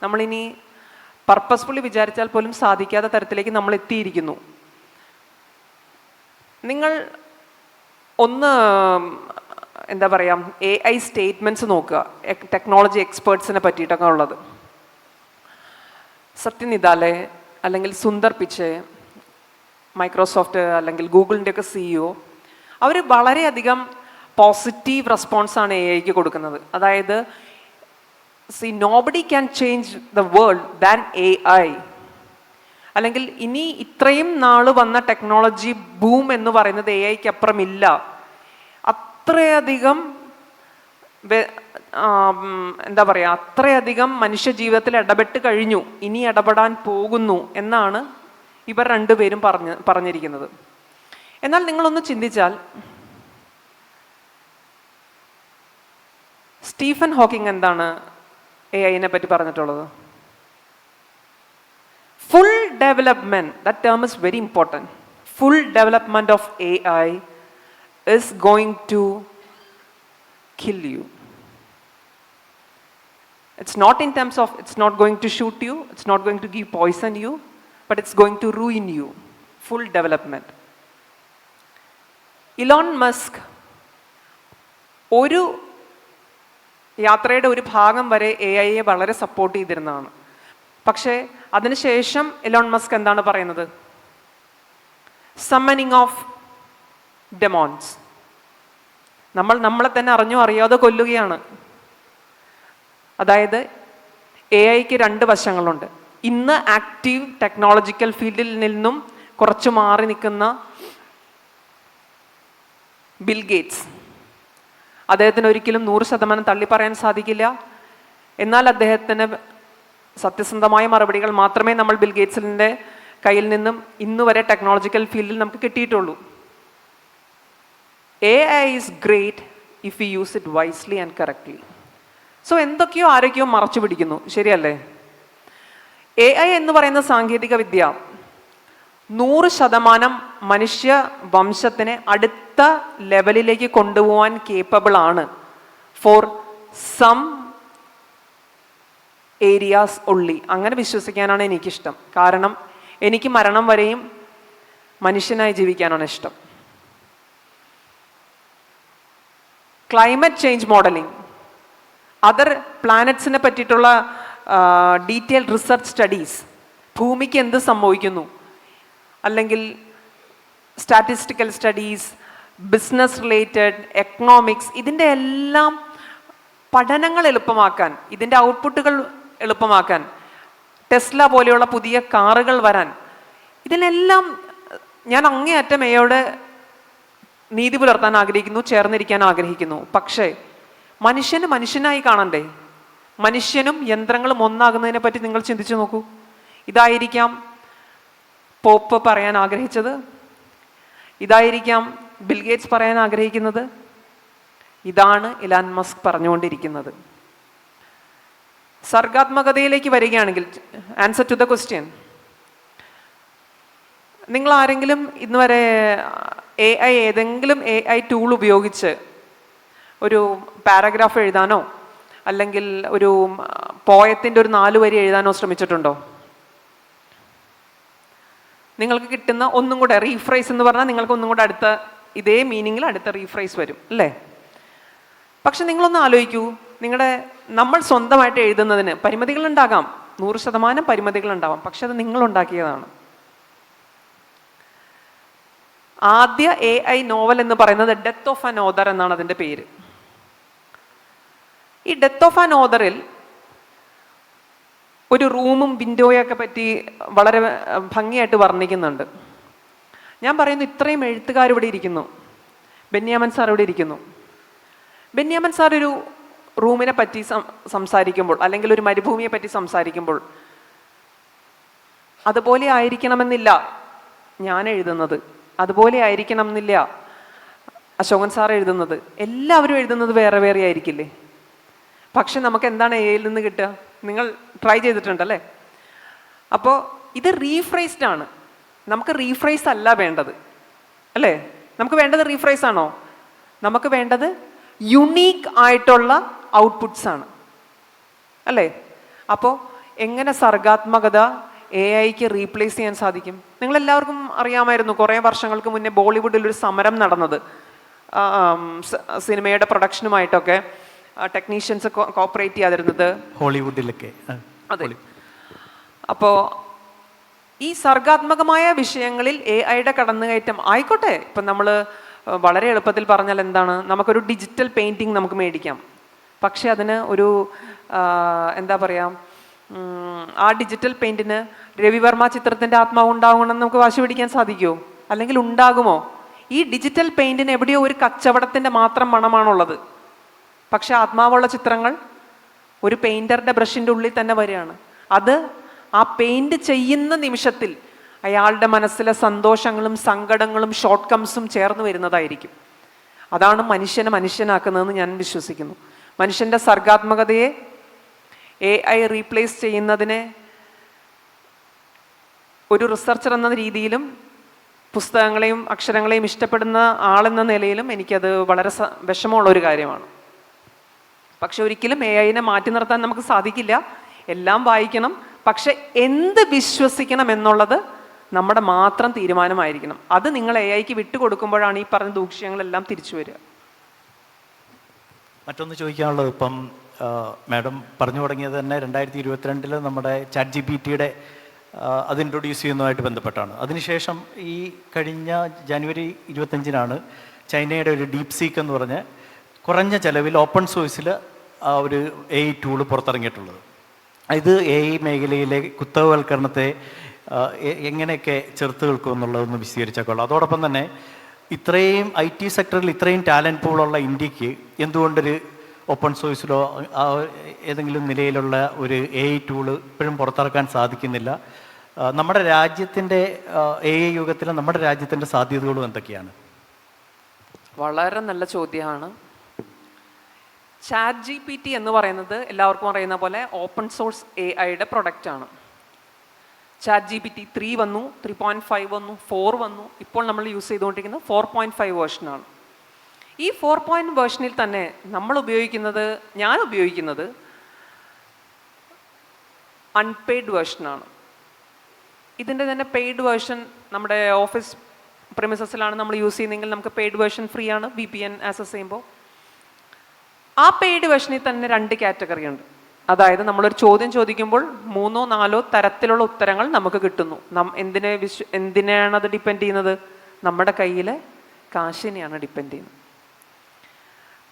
നമ്മളിനി പർപ്പസ്ഫുള്ളി വിചാരിച്ചാൽ പോലും സാധിക്കാത്ത തരത്തിലേക്ക് നമ്മൾ എത്തിയിരിക്കുന്നു. നിങ്ങൾ ഒന്ന് എന്താ പറയുക, എ ഐ സ്റ്റേറ്റ്മെൻറ്റ്സ് നോക്കുക, ടെക്നോളജി എക്സ്പേർട്സിനെ പറ്റിയിട്ടൊക്കെ ഉള്ളത്. സത്യനിദാലെ അല്ലെങ്കിൽ സുന്ദർ പിച്ചെ, മൈക്രോസോഫ്റ്റ് അല്ലെങ്കിൽ ഗൂഗിളിൻ്റെയൊക്കെ CEO, അവർ വളരെയധികം പോസിറ്റീവ് റെസ്പോൺസാണ് എ ഐക്ക് കൊടുക്കുന്നത്. അതായത് nobody can change the world than A I. അല്ലെങ്കിൽ ഇനി ഇത്രയും നാൾ വന്ന ടെക്നോളജി ബൂം എന്ന് പറയുന്നത് എ ഐക്ക് അപ്പുറമില്ല. അത്രയധികം എന്താ പറയുക, അത്രയധികം മനുഷ്യ ജീവിതത്തിൽ ഇടപെട്ട് കഴിഞ്ഞു, ഇനി ഇടപെടാൻ പോകുന്നു എന്നാണ് ഇവർ രണ്ടുപേരും പറഞ്ഞിരിക്കുന്നത്. എന്നാൽ നിങ്ങളൊന്ന് ചിന്തിച്ചാൽ, സ്റ്റീഫൻ ഹോക്കിംഗ് എന്താണ് എ ഐനെ പറ്റി പറഞ്ഞിട്ടുള്ളത്? Full development, that term is very important. Full development of A I is going to kill you. It's not in terms of, it's not going to shoot you, it's not going to give poison you, but it's going to ruin you. Full development. Elon Musk ഒരു യാത്രയുടെ ഒരു ഭാഗം വരെ A ഐയെ വളരെ support ചെയ്തിരുന്നതാണ്. പക്ഷേ അതിനുശേഷം Elon Musk എന്താണ് പറയുന്നത്? സമ്മണിങ് ഓഫ് ഡെമോൺസ്. നമ്മളെ തന്നെ അറിഞ്ഞോ അറിയാതെ കൊല്ലുകയാണ്. അതായത് എ ഐക്ക് രണ്ട് വശങ്ങളുണ്ട്. ഇന്ന് ആക്റ്റീവ് ടെക്നോളജിക്കൽ ഫീൽഡിൽ നിന്നും കുറച്ച് മാറി നിൽക്കുന്ന ബിൽ ഗേറ്റ്സ്, അദ്ദേഹത്തിന് ഒരിക്കലും 100% തള്ളി പറയാൻ സാധിക്കില്ല. എന്നാൽ അദ്ദേഹത്തിന് സത്യസന്ധമായ മറുപടികൾ മാത്രമേ നമ്മൾ ബിൽ ഗേറ്റ്സിൻ്റെ കയ്യിൽ നിന്നും ഇന്ന് വരെ ടെക്നോളജിക്കൽ ഫീൽഡിൽ നമുക്ക് കിട്ടിയിട്ടുള്ളൂ. AI is great if we use it wisely and correctly. So എന്തൊക്കെയോ ആരൊക്കെയോ മറച്ചു പിടിക്കുന്നു, ശരിയല്ലേ? AI എന്ന് പറയുന്ന സാങ്കേതിക വിദ്യ 100% മനുഷ്യ വംശത്തിനെ അടുത്ത ലെവലിലേക്ക് കൊണ്ടുപോകാൻ കേപ്പബിൾ ആണ് ഫോർ സം ഏരിയാസ് ഒള്ളി. അങ്ങനെ വിശ്വസിക്കാനാണ് എനിക്കിഷ്ടം. കാരണം എനിക്ക് മരണം വരെയും മനുഷ്യനായി ജീവിക്കാനാണ് ഇഷ്ടം. ക്ലൈമറ്റ് ചേഞ്ച് മോഡലിംഗ്, അതർ പ്ലാനറ്റ്സിനെ പറ്റിയിട്ടുള്ള ഡീറ്റെയിൽഡ് റിസർച്ച് സ്റ്റഡീസ്, ഭൂമിക്ക് എന്ത് സംഭവിക്കുന്നു, അല്ലെങ്കിൽ statistical studies, business related, economics, ഇതിൻ്റെ എല്ലാം പഠനങ്ങൾ എളുപ്പമാക്കാൻ, ഇതിൻ്റെ ഔട്ട്പുട്ടുകൾ എളുപ്പമാക്കാൻ, ടെസ്ല പോലെയുള്ള പുതിയ കാറുകൾ വരാൻ, ഇതിനെല്ലാം ഞാൻ അങ്ങേയറ്റം എയോടെ നീതി പുലർത്താൻ ആഗ്രഹിക്കുന്നു, ചേർന്നിരിക്കാൻ ആഗ്രഹിക്കുന്നു. പക്ഷേ മനുഷ്യന് മനുഷ്യനായി കാണണ്ടേ? മനുഷ്യനും യന്ത്രങ്ങളും ഒന്നാകുന്നതിനെ പറ്റി നിങ്ങൾ ചിന്തിച്ചു നോക്കൂ. ഇതായിരിക്കാം പോപ്പ് പറയാൻ ആഗ്രഹിച്ചത്, ഇതായിരിക്കാം ബിൽഗേറ്റ്സ് പറയാൻ ആഗ്രഹിക്കുന്നത്, ഇതാണ് ഇലാൻ മസ്ക് പറഞ്ഞുകൊണ്ടിരിക്കുന്നത്. സർഗാത്മകതയിലേക്ക് വരികയാണെങ്കിൽ, ആൻസർ ടു ദ ക്വസ്റ്റ്യൻ, നിങ്ങൾ ആരെങ്കിലും ഇന്നുവരെ ഏതെങ്കിലും എ ഐ ടൂൾ ഉപയോഗിച്ച് ഒരു പാരഗ്രാഫ് എഴുതാനോ അല്ലെങ്കിൽ ഒരു പോയത്തിൻ്റെ ഒരു 4 വരി എഴുതാനോ ശ്രമിച്ചിട്ടുണ്ടോ? നിങ്ങൾക്ക് കിട്ടുന്ന ഒന്നും കൂടെ റീഫ്രൈസ് എന്ന് പറഞ്ഞാൽ നിങ്ങൾക്ക് ഒന്നും കൂടെ അടുത്ത ഇതേ മീനിങ്ങിൽ അടുത്ത റീഫ്രൈസ് വരും അല്ലേ? പക്ഷെ നിങ്ങളൊന്ന് ആലോചിക്കൂ, നമ്മൾ സ്വന്തമായിട്ട് എഴുതുന്നതിന് പരിമിതികളുണ്ടാകാം, 100% പരിമിതികളുണ്ടാവാം. പക്ഷെ അത് നിങ്ങളുണ്ടാക്കിയതാണ്. ആദ്യ AI നോവൽ എന്ന് പറയുന്നത് ഡെത്ത് ഓഫ് ആൻ ഓതർ എന്നാണ് അതിൻ്റെ പേര്. ഈ ഡെത്ത് ഓഫ് ആൻ ഓതറിൽ ഒരു റൂമും വിൻഡോയൊക്കെ പറ്റി വളരെ ഭംഗിയായിട്ട് വർണ്ണിക്കുന്നുണ്ട്. ഞാൻ പറയുന്നു, ഇത്രയും എഴുത്തുകാർ ഇവിടെ ഇരിക്കുന്നു, ബെന്യാമൻ സാർ ഇവിടെ ഇരിക്കുന്നു. ബെന്യാമൻ സാർ ഒരു റൂമിനെ പറ്റി സംസാരിക്കുമ്പോൾ, അല്ലെങ്കിൽ ഒരു മരുഭൂമിയെ പറ്റി സംസാരിക്കുമ്പോൾ, അതുപോലെ ആയിരിക്കണമെന്നില്ല ഞാൻ എഴുതുന്നത്, അതുപോലെ ആയിരിക്കണം എന്നില്ല അശോകൻ സാർ എഴുതുന്നത്, എല്ലാവരും എഴുതുന്നത് വേറെ വേറെ ആയിരിക്കില്ലേ? പക്ഷെ നമുക്ക് എന്താണ് AI നിന്ന് കിട്ടുക? നിങ്ങൾ ട്രൈ ചെയ്തിട്ടുണ്ടല്ലേ? അപ്പോൾ ഇത് റീഫ്രൈസ്ഡ് ആണ്. നമുക്ക് റീഫ്രൈസ് അല്ല വേണ്ടത്, അല്ലേ? നമുക്ക് വേണ്ടത് റീഫ്രൈസ് ആണോ? നമുക്ക് വേണ്ടത് യുണീക്ക് ആയിട്ടുള്ള ഔട്ട്പുട്ട്സ് ആണ്, അല്ലേ? അപ്പോൾ എങ്ങനെ സർഗാത്മകത AIക്ക് റീപ്ലേസ് ചെയ്യാൻ സാധിക്കും? നിങ്ങളെല്ലാവർക്കും അറിയാമായിരുന്നു, കുറേ വർഷങ്ങൾക്ക് മുന്നേ ബോളിവുഡിൽ ഒരു സമരം നടന്നത്. സിനിമയുടെ പ്രൊഡക്ഷനുമായിട്ടൊക്കെ ടെക്നീഷ്യൻസ് കോപ്പറേറ്റ് ചെയ്യാതിരുന്നത് ഹോളിവുഡിലൊക്കെ. അതെ. അപ്പോൾ ഈ സർഗാത്മകമായ വിഷയങ്ങളിൽ AIയുടെ കടന്നുകയറ്റം ആയിക്കോട്ടെ. ഇപ്പം നമ്മൾ വളരെ എളുപ്പത്തിൽ പറഞ്ഞാൽ എന്താണ്, നമുക്കൊരു ഡിജിറ്റൽ പെയിൻറ്റിങ് നമുക്ക് മേടിക്കാം. പക്ഷെ അതിന് ഒരു എന്താ പറയുക, ആ ഡിജിറ്റൽ പെയിൻറ്റിന് രവിവർമ്മ ചിത്രത്തിൻ്റെ ആത്മാവ് ഉണ്ടാകണമെന്ന് നമുക്ക് വാശി പിടിക്കാൻ സാധിക്കുമോ? അല്ലെങ്കിൽ ഉണ്ടാകുമോ? ഈ ഡിജിറ്റൽ പെയിൻറ്റിന് എവിടെയോ ഒരു കച്ചവടത്തിൻ്റെ മാത്രം മണമാണുള്ളത്. പക്ഷെ ആത്മാവുള്ള ചിത്രങ്ങൾ ഒരു പെയിൻറ്ററുടെ ബ്രഷിൻ്റെ ഉള്ളിൽ തന്നെ വരികയാണ്. അത് ആ പെയിൻറ് ചെയ്യുന്ന നിമിഷത്തിൽ അയാളുടെ മനസ്സിലെ സന്തോഷങ്ങളും സങ്കടങ്ങളും ഷോർട്ട് കംസും ചേർന്ന് വരുന്നതായിരിക്കും. അതാണ് മനുഷ്യനെ മനുഷ്യനാക്കുന്നതെന്ന് ഞാൻ വിശ്വസിക്കുന്നു. മനുഷ്യൻ്റെ സർഗാത്മകതയെ AI റീപ്ലേസ് ചെയ്യുന്നതിനെ ഒരു റിസർച്ചർ എന്ന രീതിയിലും പുസ്തകങ്ങളെയും അക്ഷരങ്ങളെയും ഇഷ്ടപ്പെടുന്ന ആളെന്ന നിലയിലും എനിക്കത് വളരെ വിഷമമുള്ള ഒരു കാര്യമാണ്. പക്ഷെ ഒരിക്കലും AIനെ മാറ്റി നിർത്താൻ നമുക്ക് സാധിക്കില്ല. എല്ലാം വായിക്കണം, പക്ഷെ എന്ത് വിശ്വസിക്കണം എന്നുള്ളത് നമ്മുടെ മാത്രം തീരുമാനമായിരിക്കണം. അത് നിങ്ങൾ AIക്ക് വിട്ടുകൊടുക്കുമ്പോഴാണ് ഈ പറഞ്ഞ ദൂഷ്യങ്ങളെല്ലാം തിരിച്ചു വരിക. മറ്റൊന്ന് ചോദിക്കാനുള്ളത്, ഇപ്പം മാഡം പറഞ്ഞു തുടങ്ങിയത് തന്നെ 2022 നമ്മുടെ ChatGPTയുടെ അത് ഇൻട്രൊഡ്യൂസ് ചെയ്യുന്നതുമായിട്ട് ബന്ധപ്പെട്ടാണ്. അതിനുശേഷം ഈ കഴിഞ്ഞ ജനുവരി 25 ചൈനയുടെ ഒരു ഡീപ് സീക്ക് എന്ന് പറഞ്ഞ് കുറഞ്ഞ ചിലവിൽ ഓപ്പൺ സോഴ്സിൽ ഒരു AI ടൂള് പുറത്തിറങ്ങിയിട്ടുള്ളത്. ഇത് AI മേഖലയിലെ കുത്തകവൽക്കരണത്തെ എങ്ങനെയൊക്കെ ചെറുത്ത് നിൽക്കും എന്നുള്ളതൊന്ന് വിശദീകരിച്ചേക്കുള്ളൂ. അതോടൊപ്പം തന്നെ ഇത്രയും IT സെക്ടറിൽ ഇത്രയും ടാലൻറ്റ് പൂളുള്ള ഇന്ത്യക്ക് എന്തുകൊണ്ടൊരു ഓപ്പൺ സോഴ്സിലോ ഏതെങ്കിലും നിലയിലുള്ള ഒരു AI ടൂള് ഇപ്പോഴും പുറത്തിറക്കാൻ സാധിക്കുന്നില്ല? നമ്മുടെ രാജ്യത്തിൻ്റെ AI യുഗത്തിൽ നമ്മുടെ രാജ്യത്തിൻ്റെ സാധ്യതകളും എന്തൊക്കെയാണ്? വളരെ നല്ല ചോദ്യമാണ്. ChatGPT എന്ന് പറയുന്നത് എല്ലാവർക്കും അറിയുന്ന പോലെ ഓപ്പൺ സോഴ്സ് AIയുടെ പ്രൊഡക്റ്റാണ്. ChatGPT 3 വന്നു, 3.5 വന്നു, 4 വന്നു. ഇപ്പോൾ നമ്മൾ യൂസ് ചെയ്തുകൊണ്ടിരിക്കുന്നത് 4.5 വേർഷനാണ്. ഈ 4 വേർഷനിൽ തന്നെ നമ്മൾ ഉപയോഗിക്കുന്നത്, ഞാൻ ഉപയോഗിക്കുന്നത് അൺപെയ്ഡ് വേർഷനാണ്. ഇതിൻ്റെ തന്നെ പെയ്ഡ് വേർഷൻ നമ്മുടെ ഓഫീസ് പ്രിമിസസിലാണ് നമ്മൾ യൂസ് ചെയ്യുന്നതെങ്കിൽ നമുക്ക് പെയ്ഡ് വേർഷൻ ഫ്രീ ആണ് VPN ആക്സസ് ചെയ്യുമ്പോൾ. ആ പെയ്ഡ് വേർഷനിൽ തന്നെ 2 കാറ്റഗറി ഉണ്ട്. അതായത് നമ്മളൊരു ചോദ്യം ചോദിക്കുമ്പോൾ 3 or 4 തരത്തിലുള്ള ഉത്തരങ്ങൾ നമുക്ക് കിട്ടുന്നു. എന്തിനാണ് അത് ഡിപ്പെൻഡ് ചെയ്യുന്നത്? നമ്മുടെ കയ്യിലെ കാശിനെയാണ് ഡിപ്പെൻഡ് ചെയ്യുന്നത്.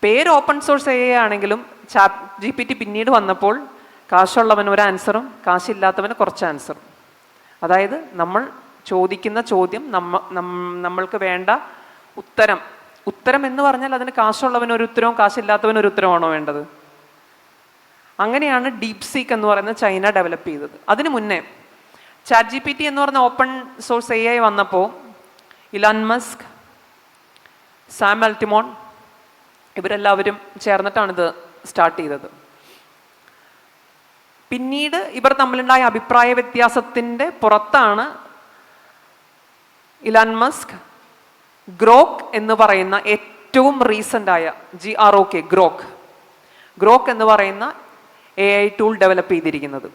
പേര് ഓപ്പൺ സോഴ്സ് AI ആണെങ്കിലും ChatGPT പിന്നീട് വന്നപ്പോൾ കാശുള്ളവന് ഒരു ആൻസറും കാശില്ലാത്തവന് കുറച്ച് ആൻസറും. അതായത് നമ്മൾ ചോദിക്കുന്ന ചോദ്യം നമ്മൾക്ക് വേണ്ട ഉത്തരം എന്ന് പറഞ്ഞാൽ അതിന് കാശുള്ളവന് ഒരു ഉത്തരവും കാശില്ലാത്തവന് ഒരു ഉത്തരവാണോ വേണ്ടത്? അങ്ങനെയാണ് ഡീപ് സീക്ക് എന്ന് പറയുന്നത് ചൈന ഡെവലപ്പ് ചെയ്തത്. അതിനു മുന്നേ ChatGPT എന്ന് പറഞ്ഞ ഓപ്പൺ സോഴ്സ് AI വന്നപ്പോൾ ഇലാൻ മസ്ക്, സാം അൾട്ടിമോൺ ഇവരെല്ലാവരും ചേർന്നിട്ടാണിത് സ്റ്റാർട്ട് ചെയ്തത്. പിന്നീട് ഇവർ തമ്മിലുണ്ടായ അഭിപ്രായ വ്യത്യാസത്തിൻ്റെ പുറത്താണ് ഇലാൻ മസ്ക് ഗ്രോക്ക് എന്ന് പറയുന്ന ഏറ്റവും റീസെൻ്റായ ഗ്രോക്ക് എന്ന് പറയുന്ന AI ടൂൾ ഡെവലപ്പ് ചെയ്തിരിക്കുന്നത്.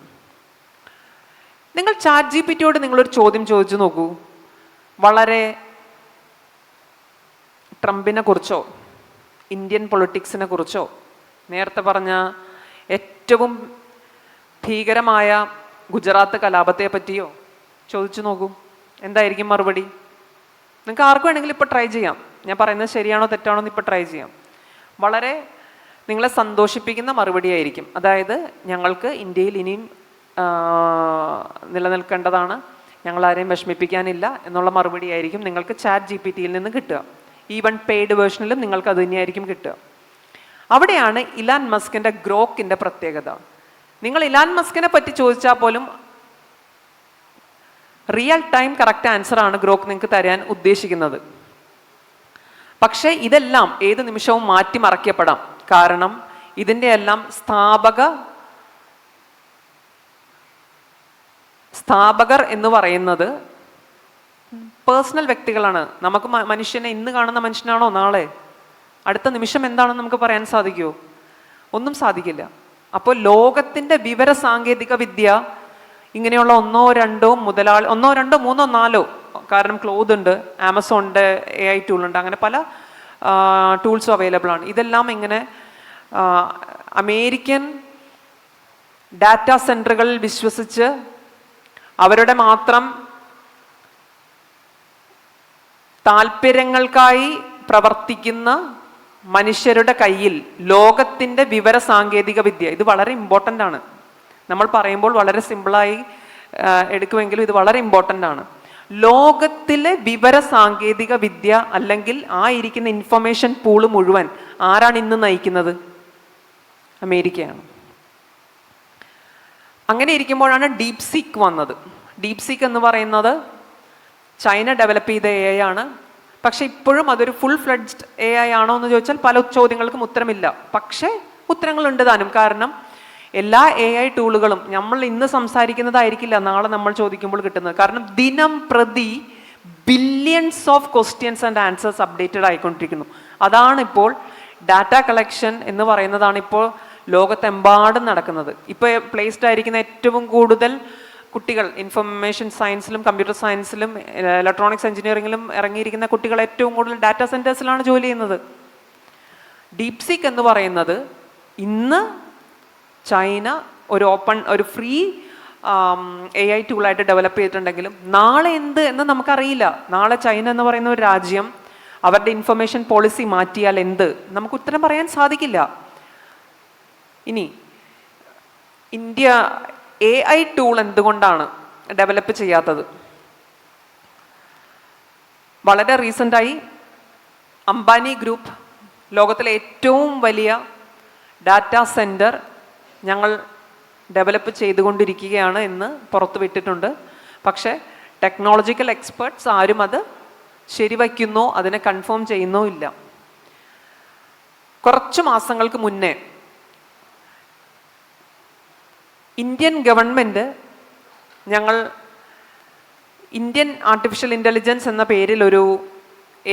നിങ്ങൾ ChatGPTയോട് നിങ്ങളൊരു ചോദ്യം ചോദിച്ചു നോക്കൂ. വളരെ ട്രംപിനെ കുറിച്ചോ ഇന്ത്യൻ പൊളിറ്റിക്സിനെ കുറിച്ചോ നേരത്തെ പറഞ്ഞ ഏറ്റവും ഭീകരമായ ഗുജറാത്ത് കലാപത്തെ പറ്റിയോ ചോദിച്ചു നോക്കൂ. എന്തായിരിക്കും മറുപടി? നിങ്ങൾക്ക് ആർക്കും വേണമെങ്കിലും ഇപ്പോൾ ട്രൈ ചെയ്യാം. ഞാൻ പറയുന്നത് ശരിയാണോ തെറ്റാണോ എന്ന് ഇപ്പോൾ ട്രൈ ചെയ്യാം. വളരെ നിങ്ങളെ സന്തോഷിപ്പിക്കുന്ന മറുപടി ആയിരിക്കും. അതായത് ഞങ്ങൾക്ക് ഇന്ത്യയിൽ ഇനിയും നിലനിൽക്കേണ്ടതാണ്, ഞങ്ങളാരെയും വിഷമിപ്പിക്കാനില്ല എന്നുള്ള മറുപടി ആയിരിക്കും നിങ്ങൾക്ക് ChatGPT നിന്ന് കിട്ടുക. ഈവൻ പെയ്ഡ് വേർഷനിലും നിങ്ങൾക്ക് അത് തന്നെയായിരിക്കും കിട്ടുക. അവിടെയാണ് ഇലാൻ മസ്കിൻ്റെ ഗ്രോക്കിൻ്റെ പ്രത്യേകത. നിങ്ങൾ ഇലാൻ മസ്കിനെ പറ്റി ചോദിച്ചാൽ പോലും റിയൽ ടൈം കറക്റ്റ് ആൻസറാണ് ഗ്രോക്ക് നിങ്ങൾക്ക് തരാൻ ഉദ്ദേശിക്കുന്നത്. പക്ഷേ ഇതെല്ലാം ഏത് നിമിഷവും മാറ്റിമറിക്കപ്പെടാം. കാരണം ഇതിൻ്റെ എല്ലാം സ്ഥാപകർ എന്ന് പറയുന്നത് പേഴ്സണൽ വ്യക്തികളാണ്. നമുക്ക് മനുഷ്യനെ ഇന്ന് കാണുന്ന മനുഷ്യനാണോ നാളെ അടുത്ത നിമിഷം എന്താണെന്ന് നമുക്ക് പറയാൻ സാധിക്കുമോ? ഒന്നും സാധിക്കില്ല. അപ്പോൾ ലോകത്തിൻ്റെ വിവര സാങ്കേതിക വിദ്യ ഇങ്ങനെയുള്ള ഒന്നോ രണ്ടോ 3 4, കാരണം ക്ലോത്ത് ഉണ്ട്, ആമസോണിൻ്റെ AI ടൂൾ ഉണ്ട്, അങ്ങനെ പല ടൂൾസും അവൈലബിൾ ആണ്. ഇതെല്ലാം ഇങ്ങനെ അമേരിക്കൻ ഡാറ്റാ സെൻറ്ററുകളിൽ വിശ്വസിച്ച് അവരുടെ മാത്രം താല്പര്യങ്ങൾക്കായി പ്രവർത്തിക്കുന്ന മനുഷ്യരുടെ കയ്യിൽ ലോകത്തിൻ്റെ വിവര സാങ്കേതിക വിദ്യ, ഇത് വളരെ ഇമ്പോർട്ടൻ്റ് ആണ്. നമ്മൾ പറയുമ്പോൾ വളരെ സിമ്പിളായി എടുക്കുമെങ്കിലും ഇത് വളരെ ഇമ്പോർട്ടൻ്റ് ആണ്. ലോകത്തിലെ വിവര സാങ്കേതിക വിദ്യ അല്ലെങ്കിൽ ആ ഇരിക്കുന്ന ഇൻഫർമേഷൻ പൂള് മുഴുവൻ ആരാണ് ഇന്ന് നയിക്കുന്നത്? അമേരിക്കയാണ്. അങ്ങനെ ഇരിക്കുമ്പോഴാണ് ഡീപ് സീക്ക് വന്നത്. ഡീപ് സീക്ക് എന്ന് പറയുന്നത് ചൈന ഡെവലപ്പ് ചെയ്ത AI ആണ്. പക്ഷെ ഇപ്പോഴും അതൊരു ഫുൾ ഫ്ലെഡ്ജ്ഡ് AI ആണോ എന്ന് ചോദിച്ചാൽ പല ചോദ്യങ്ങൾക്കും ഉത്തരമില്ല. പക്ഷേ ഉത്തരങ്ങളുണ്ട് താനും. കാരണം എല്ലാ AI ടൂളുകളും നമ്മൾ ഇന്ന് സംസാരിക്കുന്നതായിരിക്കില്ല നാളെ നമ്മൾ ചോദിക്കുമ്പോൾ കിട്ടുന്നത്. കാരണം ദിനം പ്രതി billions of questions and answers updated ആയിക്കൊണ്ടിരിക്കുന്നു. അതാണ് ഇപ്പോൾ ഡാറ്റ കളക്ഷൻ എന്ന് പറയുന്നതാണ് ഇപ്പോൾ ലോകത്തെമ്പാടും നടക്കുന്നത്. ഇപ്പോൾ പ്ലേസ്ഡ് ആയിരിക്കുന്ന ഏറ്റവും കൂടുതൽ കുട്ടികൾ ഇൻഫർമേഷൻ സയൻസിലും കമ്പ്യൂട്ടർ സയൻസിലും ഇലക്ട്രോണിക്സ് എഞ്ചിനീയറിംഗിലും ഇറങ്ങിയിരിക്കുന്ന കുട്ടികൾ ഏറ്റവും കൂടുതൽ ഡാറ്റാ സെൻറ്റേഴ്സിലാണ് ജോലി ചെയ്യുന്നത്. ഡീപ് സീക്ക് എന്ന് പറയുന്നത് ഇന്ന് ചൈന ഒരു ഫ്രീ AI ടൂളായിട്ട് ഡെവലപ്പ് ചെയ്തിട്ടുണ്ടെങ്കിലും നാളെ എന്ത് എന്ന് നമുക്കറിയില്ല. നാളെ ചൈന എന്ന് പറയുന്ന ഒരു രാജ്യം അവരുടെ ഇൻഫർമേഷൻ പോളിസി മാറ്റിയാൽ എന്ത്, നമുക്ക് ഉത്തരം പറയാൻ സാധിക്കില്ല. ഇനി ഇന്ത്യ AI ടൂൾ എന്തുകൊണ്ടാണ് ഡെവലപ്പ് ചെയ്യാത്തത്? വളരെ റീസെൻ്റായി അംബാനി ഗ്രൂപ്പ് ലോകത്തിലെ ഏറ്റവും വലിയ ഡാറ്റാ സെൻറ്റർ ഞങ്ങൾ ഡെവലപ്പ് ചെയ്തുകൊണ്ടിരിക്കുകയാണ് എന്ന് പുറത്തുവിട്ടിട്ടുണ്ട്. പക്ഷേ ടെക്നോളജിക്കൽ എക്സ്പേർട്സ് ആരും അത് ശരിവയ്ക്കുന്നോ അതിനെ കൺഫേം ചെയ്യുന്നോ ഇല്ല. കുറച്ച് മാസങ്ങൾക്ക് മുന്നേ ഇന്ത്യൻ ഗവൺമെൻറ് ഞങ്ങൾ ഇന്ത്യൻ ആർട്ടിഫിഷ്യൽ ഇൻ്റലിജൻസ് എന്ന പേരിൽ ഒരു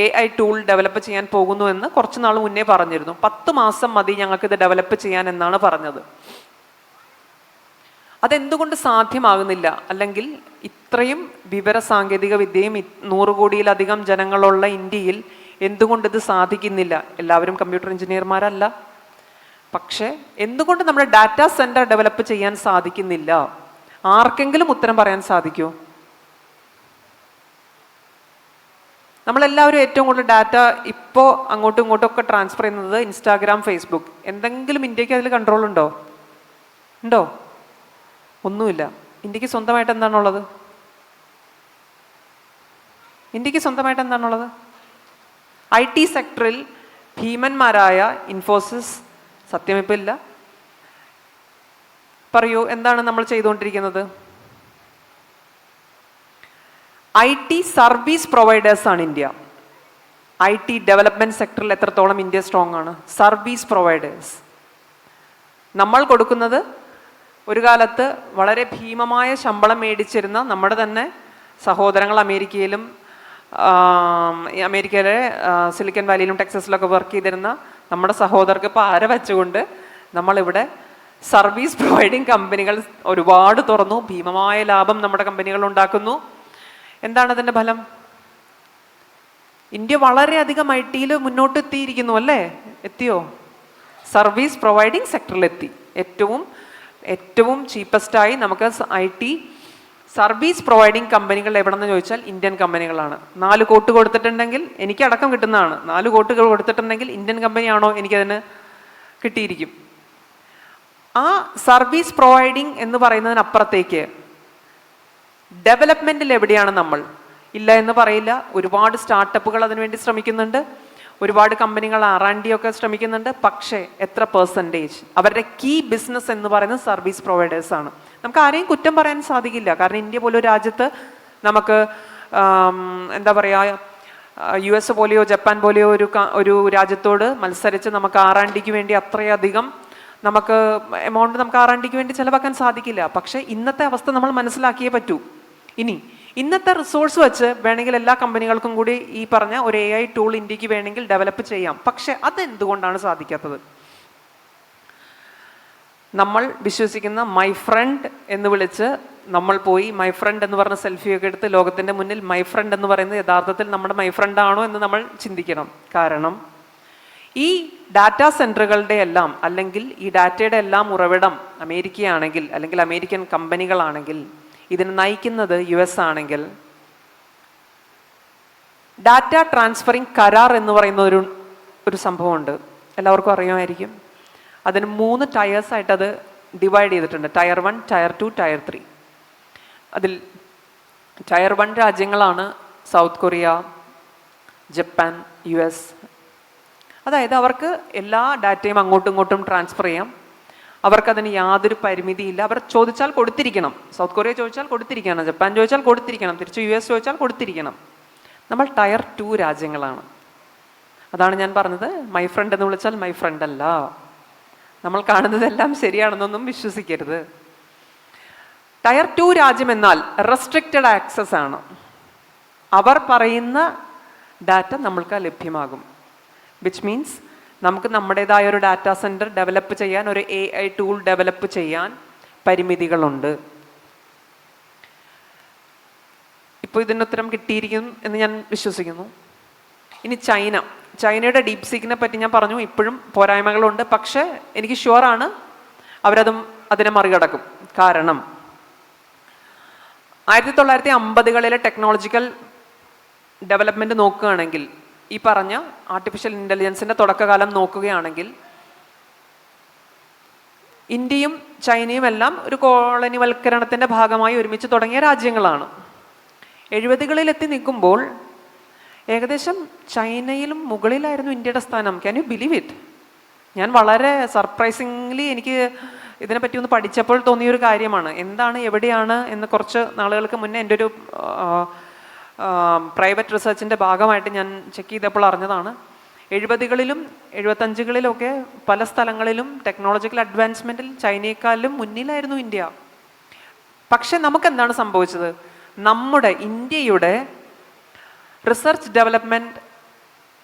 AI ടൂൾ ഡെവലപ്പ് ചെയ്യാൻ പോകുന്നു എന്ന് കുറച്ച് നാൾ മുന്നേ പറഞ്ഞിരുന്നു. 10 മാസം മതി ഞങ്ങൾക്കിത് ഡെവലപ്പ് ചെയ്യാൻ എന്നാണ് പറഞ്ഞത്. അതെന്തുകൊണ്ട് സാധ്യമാകുന്നില്ല? അല്ലെങ്കിൽ ഇത്രയും വിവര സാങ്കേതിക വിദ്യയും 100 കോടിയിലധികം ജനങ്ങളുള്ള ഇന്ത്യയിൽ എന്തുകൊണ്ട് ഇത് സാധിക്കുന്നില്ല? എല്ലാവരും കമ്പ്യൂട്ടർ എഞ്ചിനീയർമാരല്ല. പക്ഷേ എന്തുകൊണ്ട് നമ്മുടെ ഡാറ്റാ സെൻറ്റർ ഡെവലപ്പ് ചെയ്യാൻ സാധിക്കുന്നില്ല? ആർക്കെങ്കിലും ഉത്തരം പറയാൻ സാധിക്കുമോ? നമ്മളെല്ലാവരും ഏറ്റവും കൂടുതൽ ഡാറ്റ ഇപ്പോൾ അങ്ങോട്ടും ഇങ്ങോട്ടും ഒക്കെ ട്രാൻസ്ഫർ ചെയ്യുന്നത് ഇൻസ്റ്റാഗ്രാം, ഫേസ്ബുക്ക്. എന്തെങ്കിലും ഇന്ത്യക്ക് അതിൽ കൺട്രോൾ ഉണ്ടോ? ഒന്നുമില്ല. ഇന്ത്യക്ക് സ്വന്തമായിട്ട് എന്താണുള്ളത്? IT സെക്ടറിൽ ഭീമന്മാരായ ഇൻഫോസിസ്, സത്യം ഇപ്പം ഇല്ല. പറയൂ, എന്താണ് നമ്മൾ ചെയ്തുകൊണ്ടിരിക്കുന്നത്? IT സർവീസ് പ്രൊവൈഡേഴ്സാണ് ഇന്ത്യ. IT ഡെവലപ്മെൻറ്റ് സെക്ടറിൽ എത്രത്തോളം ഇന്ത്യ സ്ട്രോങ് ആണ്? Service providers. നമ്മൾ കൊടുക്കുന്നത് ഒരു കാലത്ത് വളരെ ഭീമമായ ശമ്പളം മേടിച്ചിരുന്ന നമ്മുടെ തന്നെ സഹോദരങ്ങൾ അമേരിക്കയിലെ സിലിക്കൺ വാലിയിലും ടെക്സസിലൊക്കെ വർക്ക് ചെയ്തിരുന്ന നമ്മുടെ സഹോദരർക്ക് ഇപ്പോൾ അര വെച്ചുകൊണ്ട് നമ്മളിവിടെ സർവീസ് പ്രൊവൈഡിങ് കമ്പനികൾ ഒരുപാട് തുറന്നു. ഭീമമായ ലാഭം നമ്മുടെ കമ്പനികൾ ഉണ്ടാക്കുന്നു. എന്താണ് അതിൻ്റെ ഫലം? ഇന്ത്യ വളരെയധികം IT മുന്നോട്ട് എത്തിയിരിക്കുന്നു അല്ലേ? എത്തിയോ? സർവീസ് പ്രൊവൈഡിങ് സെക്ടറിലെത്തി. ഏറ്റവും ചീപ്പസ്റ്റായി നമുക്ക് IT സർവീസ് പ്രൊവൈഡിങ് കമ്പനികൾ എവിടെന്ന് ചോദിച്ചാൽ ഇന്ത്യൻ കമ്പനികളാണ്. 4 കോട്ട് കൊടുത്തിട്ടുണ്ടെങ്കിൽ എനിക്ക് അടക്കം കിട്ടുന്നതാണ്. 4 കോട്ടുകൾ കൊടുത്തിട്ടുണ്ടെങ്കിൽ ഇന്ത്യൻ കമ്പനിയാണോ എനിക്കതിന് കിട്ടിയിരിക്കും. ആ സർവീസ് പ്രൊവൈഡിങ് എന്ന് പറയുന്നതിനപ്പുറത്തേക്ക് ഡെവലപ്മെൻറ്റിൽ എവിടെയാണ് നമ്മൾ? ഇല്ല എന്ന് പറയില്ല. ഒരുപാട് സ്റ്റാർട്ടപ്പുകൾ അതിനുവേണ്ടി ശ്രമിക്കുന്നുണ്ട്, ഒരുപാട് കമ്പനികൾ R&D ഒക്കെ ശ്രമിക്കുന്നുണ്ട്. പക്ഷേ എത്ര പെർസെൻറ്റേജ്? അവരുടെ കീ ബിസിനസ് എന്ന് പറയുന്നത് സർവീസ് പ്രൊവൈഡേഴ്സാണ്. നമുക്ക് ആരെയും കുറ്റം പറയാൻ സാധിക്കില്ല. കാരണം ഇന്ത്യ പോലൊരു രാജ്യത്ത് നമുക്ക് എന്താ പറയുക, US പോലെയോ ജപ്പാൻ പോലെയോ ഒരു രാജ്യത്തോട് മത്സരിച്ച് നമുക്ക് R&Dക്ക് വേണ്ടി അത്രയധികം നമുക്ക് എമൗണ്ട് നമുക്ക് R&Dക്ക് വേണ്ടി ചിലവാക്കാൻ സാധിക്കില്ല. പക്ഷേ ഇന്നത്തെ അവസ്ഥ നമ്മൾ മനസ്സിലാക്കിയേ പറ്റൂ. ഇനി ഇന്നത്തെ റിസോഴ്സ് വെച്ച് വേണമെങ്കിൽ എല്ലാ കമ്പനികൾക്കും കൂടി ഈ പറഞ്ഞ ഒരു AI ടൂൾ ഇന്ത്യക്ക് വേണമെങ്കിൽ ഡെവലപ്പ് ചെയ്യാം. പക്ഷെ അതെന്തുകൊണ്ടാണ് സാധിക്കാത്തത്? നമ്മൾ വിശ്വസിക്കുന്ന മൈ ഫ്രണ്ട് എന്ന് വിളിച്ച് നമ്മൾ പോയി മൈ ഫ്രണ്ട് എന്ന് പറഞ്ഞ സെൽഫിയൊക്കെ എടുത്ത് ലോകത്തിൻ്റെ മുന്നിൽ മൈ ഫ്രണ്ട് എന്ന് പറയുന്നത് യഥാർത്ഥത്തിൽ നമ്മുടെ മൈ ഫ്രണ്ട് ആണോ എന്ന് നമ്മൾ ചിന്തിക്കണം. കാരണം ഈ ഡാറ്റാ സെൻറ്ററുകളുടെ എല്ലാം അല്ലെങ്കിൽ ഈ ഡാറ്റയുടെ എല്ലാം ഉറവിടം അമേരിക്കയാണെങ്കിൽ അല്ലെങ്കിൽ അമേരിക്കൻ കമ്പനികളാണെങ്കിൽ ഇതിനെ നയിക്കുന്നത് US ആണെങ്കിൽ ഡാറ്റ ട്രാൻസ്ഫറിങ് കരാർ എന്ന് പറയുന്ന ഒരു സംഭവമുണ്ട്. എല്ലാവർക്കും അറിയുമായിരിക്കും. അതിന് 3 ടയേഴ്സായിട്ട് അത് ഡിവൈഡ് ചെയ്തിട്ടുണ്ട്. Tier 1, tier 2, tier 3. അതിൽ ടയർ 1 രാജ്യങ്ങളാണ് സൗത്ത് കൊറിയ, ജപ്പാൻ, US. അതായത് അവർക്ക് എല്ലാ ഡാറ്റയും അങ്ങോട്ടും ഇങ്ങോട്ടും ട്രാൻസ്ഫർ ചെയ്യാം. അവർക്കതിന് യാതൊരു പരിമിതിയില്ല. അവർ ചോദിച്ചാൽ കൊടുത്തിരിക്കണം. സൗത്ത് കൊറിയ ചോദിച്ചാൽ കൊടുത്തിരിക്കണം, ജപ്പാൻ ചോദിച്ചാൽ കൊടുത്തിരിക്കണം, തിരിച്ച് US ചോദിച്ചാൽ കൊടുത്തിരിക്കണം. നമ്മൾ ടയർ 2 രാജ്യങ്ങളാണ്. അതാണ് ഞാൻ പറഞ്ഞത്, മൈ ഫ്രണ്ട് എന്ന് വിളിച്ചാൽ മൈ ഫ്രണ്ട് അല്ല. നമ്മൾ കാണുന്നതെല്ലാം ശരിയാണെന്നൊന്നും വിശ്വസിക്കരുത്. ടയർ 2 രാജ്യം എന്നാൽ റെസ്ട്രിക്റ്റഡ് ആക്സസ് ആണ്. അവർ പറയുന്ന ഡാറ്റ നമ്മൾക്ക് ലഭ്യമാകും. വിച്ച് മീൻസ് നമുക്ക് നമ്മുടേതായ ഒരു ഡാറ്റാ സെൻറ്റർ ഡെവലപ്പ് ചെയ്യാൻ, ഒരു AI ടൂൾ ഡെവലപ്പ് ചെയ്യാൻ പരിമിതികളുണ്ട്. ഇപ്പോൾ ഇതിന് ഉത്തരം കിട്ടിയിരിക്കും എന്ന് ഞാൻ വിശ്വസിക്കുന്നു. ഇനി ചൈനയുടെ ഡീപ് സീക്കിനെ പറ്റി ഞാൻ പറഞ്ഞു, ഇപ്പോഴും പോരായ്മകളുണ്ട്. പക്ഷേ എനിക്ക് ഷുവറാണ് അതിനെ മറികടക്കും. കാരണം 1950കളിലെ ടെക്നോളജിക്കൽ ഡെവലപ്മെൻറ്റ് നോക്കുകയാണെങ്കിൽ, ഈ പറഞ്ഞ ആർട്ടിഫിഷ്യൽ ഇൻ്റലിജൻസിൻ്റെ തുടക്കകാലം നോക്കുകയാണെങ്കിൽ, ഇന്ത്യയും ചൈനയും എല്ലാം ഒരു കോളനിവൽക്കരണത്തിൻ്റെ ഭാഗമായി ഒരുമിച്ച് തുടങ്ങിയ രാജ്യങ്ങളാണ്. 70കളിൽ എത്തി നിൽക്കുമ്പോൾ ഏകദേശം ചൈനയിലും മുകളിലായിരുന്നു ഇന്ത്യയുടെ സ്ഥാനം. Can you believe it? ഞാൻ വളരെ സർപ്രൈസിംഗ്ലി എനിക്ക് ഇതിനെപ്പറ്റി ഒന്ന് പഠിച്ചപ്പോൾ തോന്നിയൊരു കാര്യമാണ്. എന്താണ്, എവിടെയാണ് എന്ന് കുറച്ച് നാളുകൾക്ക് മുന്നേ എൻ്റെ ഒരു പ്രൈവറ്റ് റിസർച്ചിൻ്റെ ഭാഗമായിട്ട് ഞാൻ ചെക്ക് ചെയ്തപ്പോൾ അറിഞ്ഞതാണ്. 70കളിലും 75കളിലും ഒക്കെ പല സ്ഥലങ്ങളിലും ടെക്നോളജിക്കൽ അഡ്വാൻസ്മെൻറ്റിൽ ചൈനയെക്കാളും മുന്നിലായിരുന്നു ഇന്ത്യ. പക്ഷെ നമുക്കെന്താണ് സംഭവിച്ചത്? നമ്മുടെ ഇന്ത്യയുടെ റിസർച്ച് ഡെവലപ്മെൻറ്റ്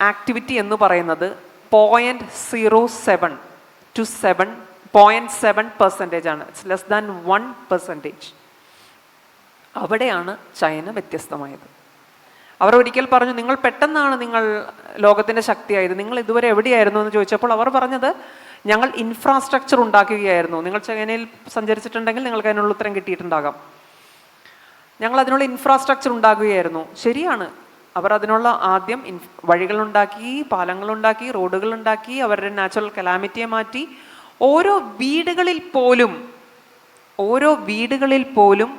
ആക്ടിവിറ്റി എന്ന് പറയുന്നത് 0.07 to 0.7% ആണ്. It's less than 1%. അവിടെയാണ് ചൈന വ്യത്യസ്തമായത്. അവർ ഒരിക്കൽ പറഞ്ഞു, നിങ്ങൾ പെട്ടെന്നാണ് നിങ്ങൾ ലോകത്തിൻ്റെ ശക്തിയായത്, നിങ്ങൾ ഇതുവരെ എവിടെയായിരുന്നു എന്ന് ചോദിച്ചപ്പോൾ അവർ പറഞ്ഞത്, ഞങ്ങൾ ഇൻഫ്രാസ്ട്രക്ചർ ഉണ്ടാക്കുകയായിരുന്നു. നിങ്ങൾ ചൈനയിൽ സഞ്ചരിച്ചിട്ടുണ്ടെങ്കിൽ നിങ്ങൾക്ക് അതിനുള്ള ഉത്തരം കിട്ടിയിട്ടുണ്ടാകാം. ഞങ്ങൾ അതിനുള്ള ഇൻഫ്രാസ്ട്രക്ചർ ഉണ്ടാക്കുകയായിരുന്നു. ശരിയാണ്, അവർ അതിനുള്ള ആദ്യം വഴികളുണ്ടാക്കി, പാലങ്ങളുണ്ടാക്കി, റോഡുകളുണ്ടാക്കി, അവരുടെ നാച്ചുറൽ കലാമിറ്റിയെ മാറ്റി. ഓരോ വീടുകളിൽ പോലും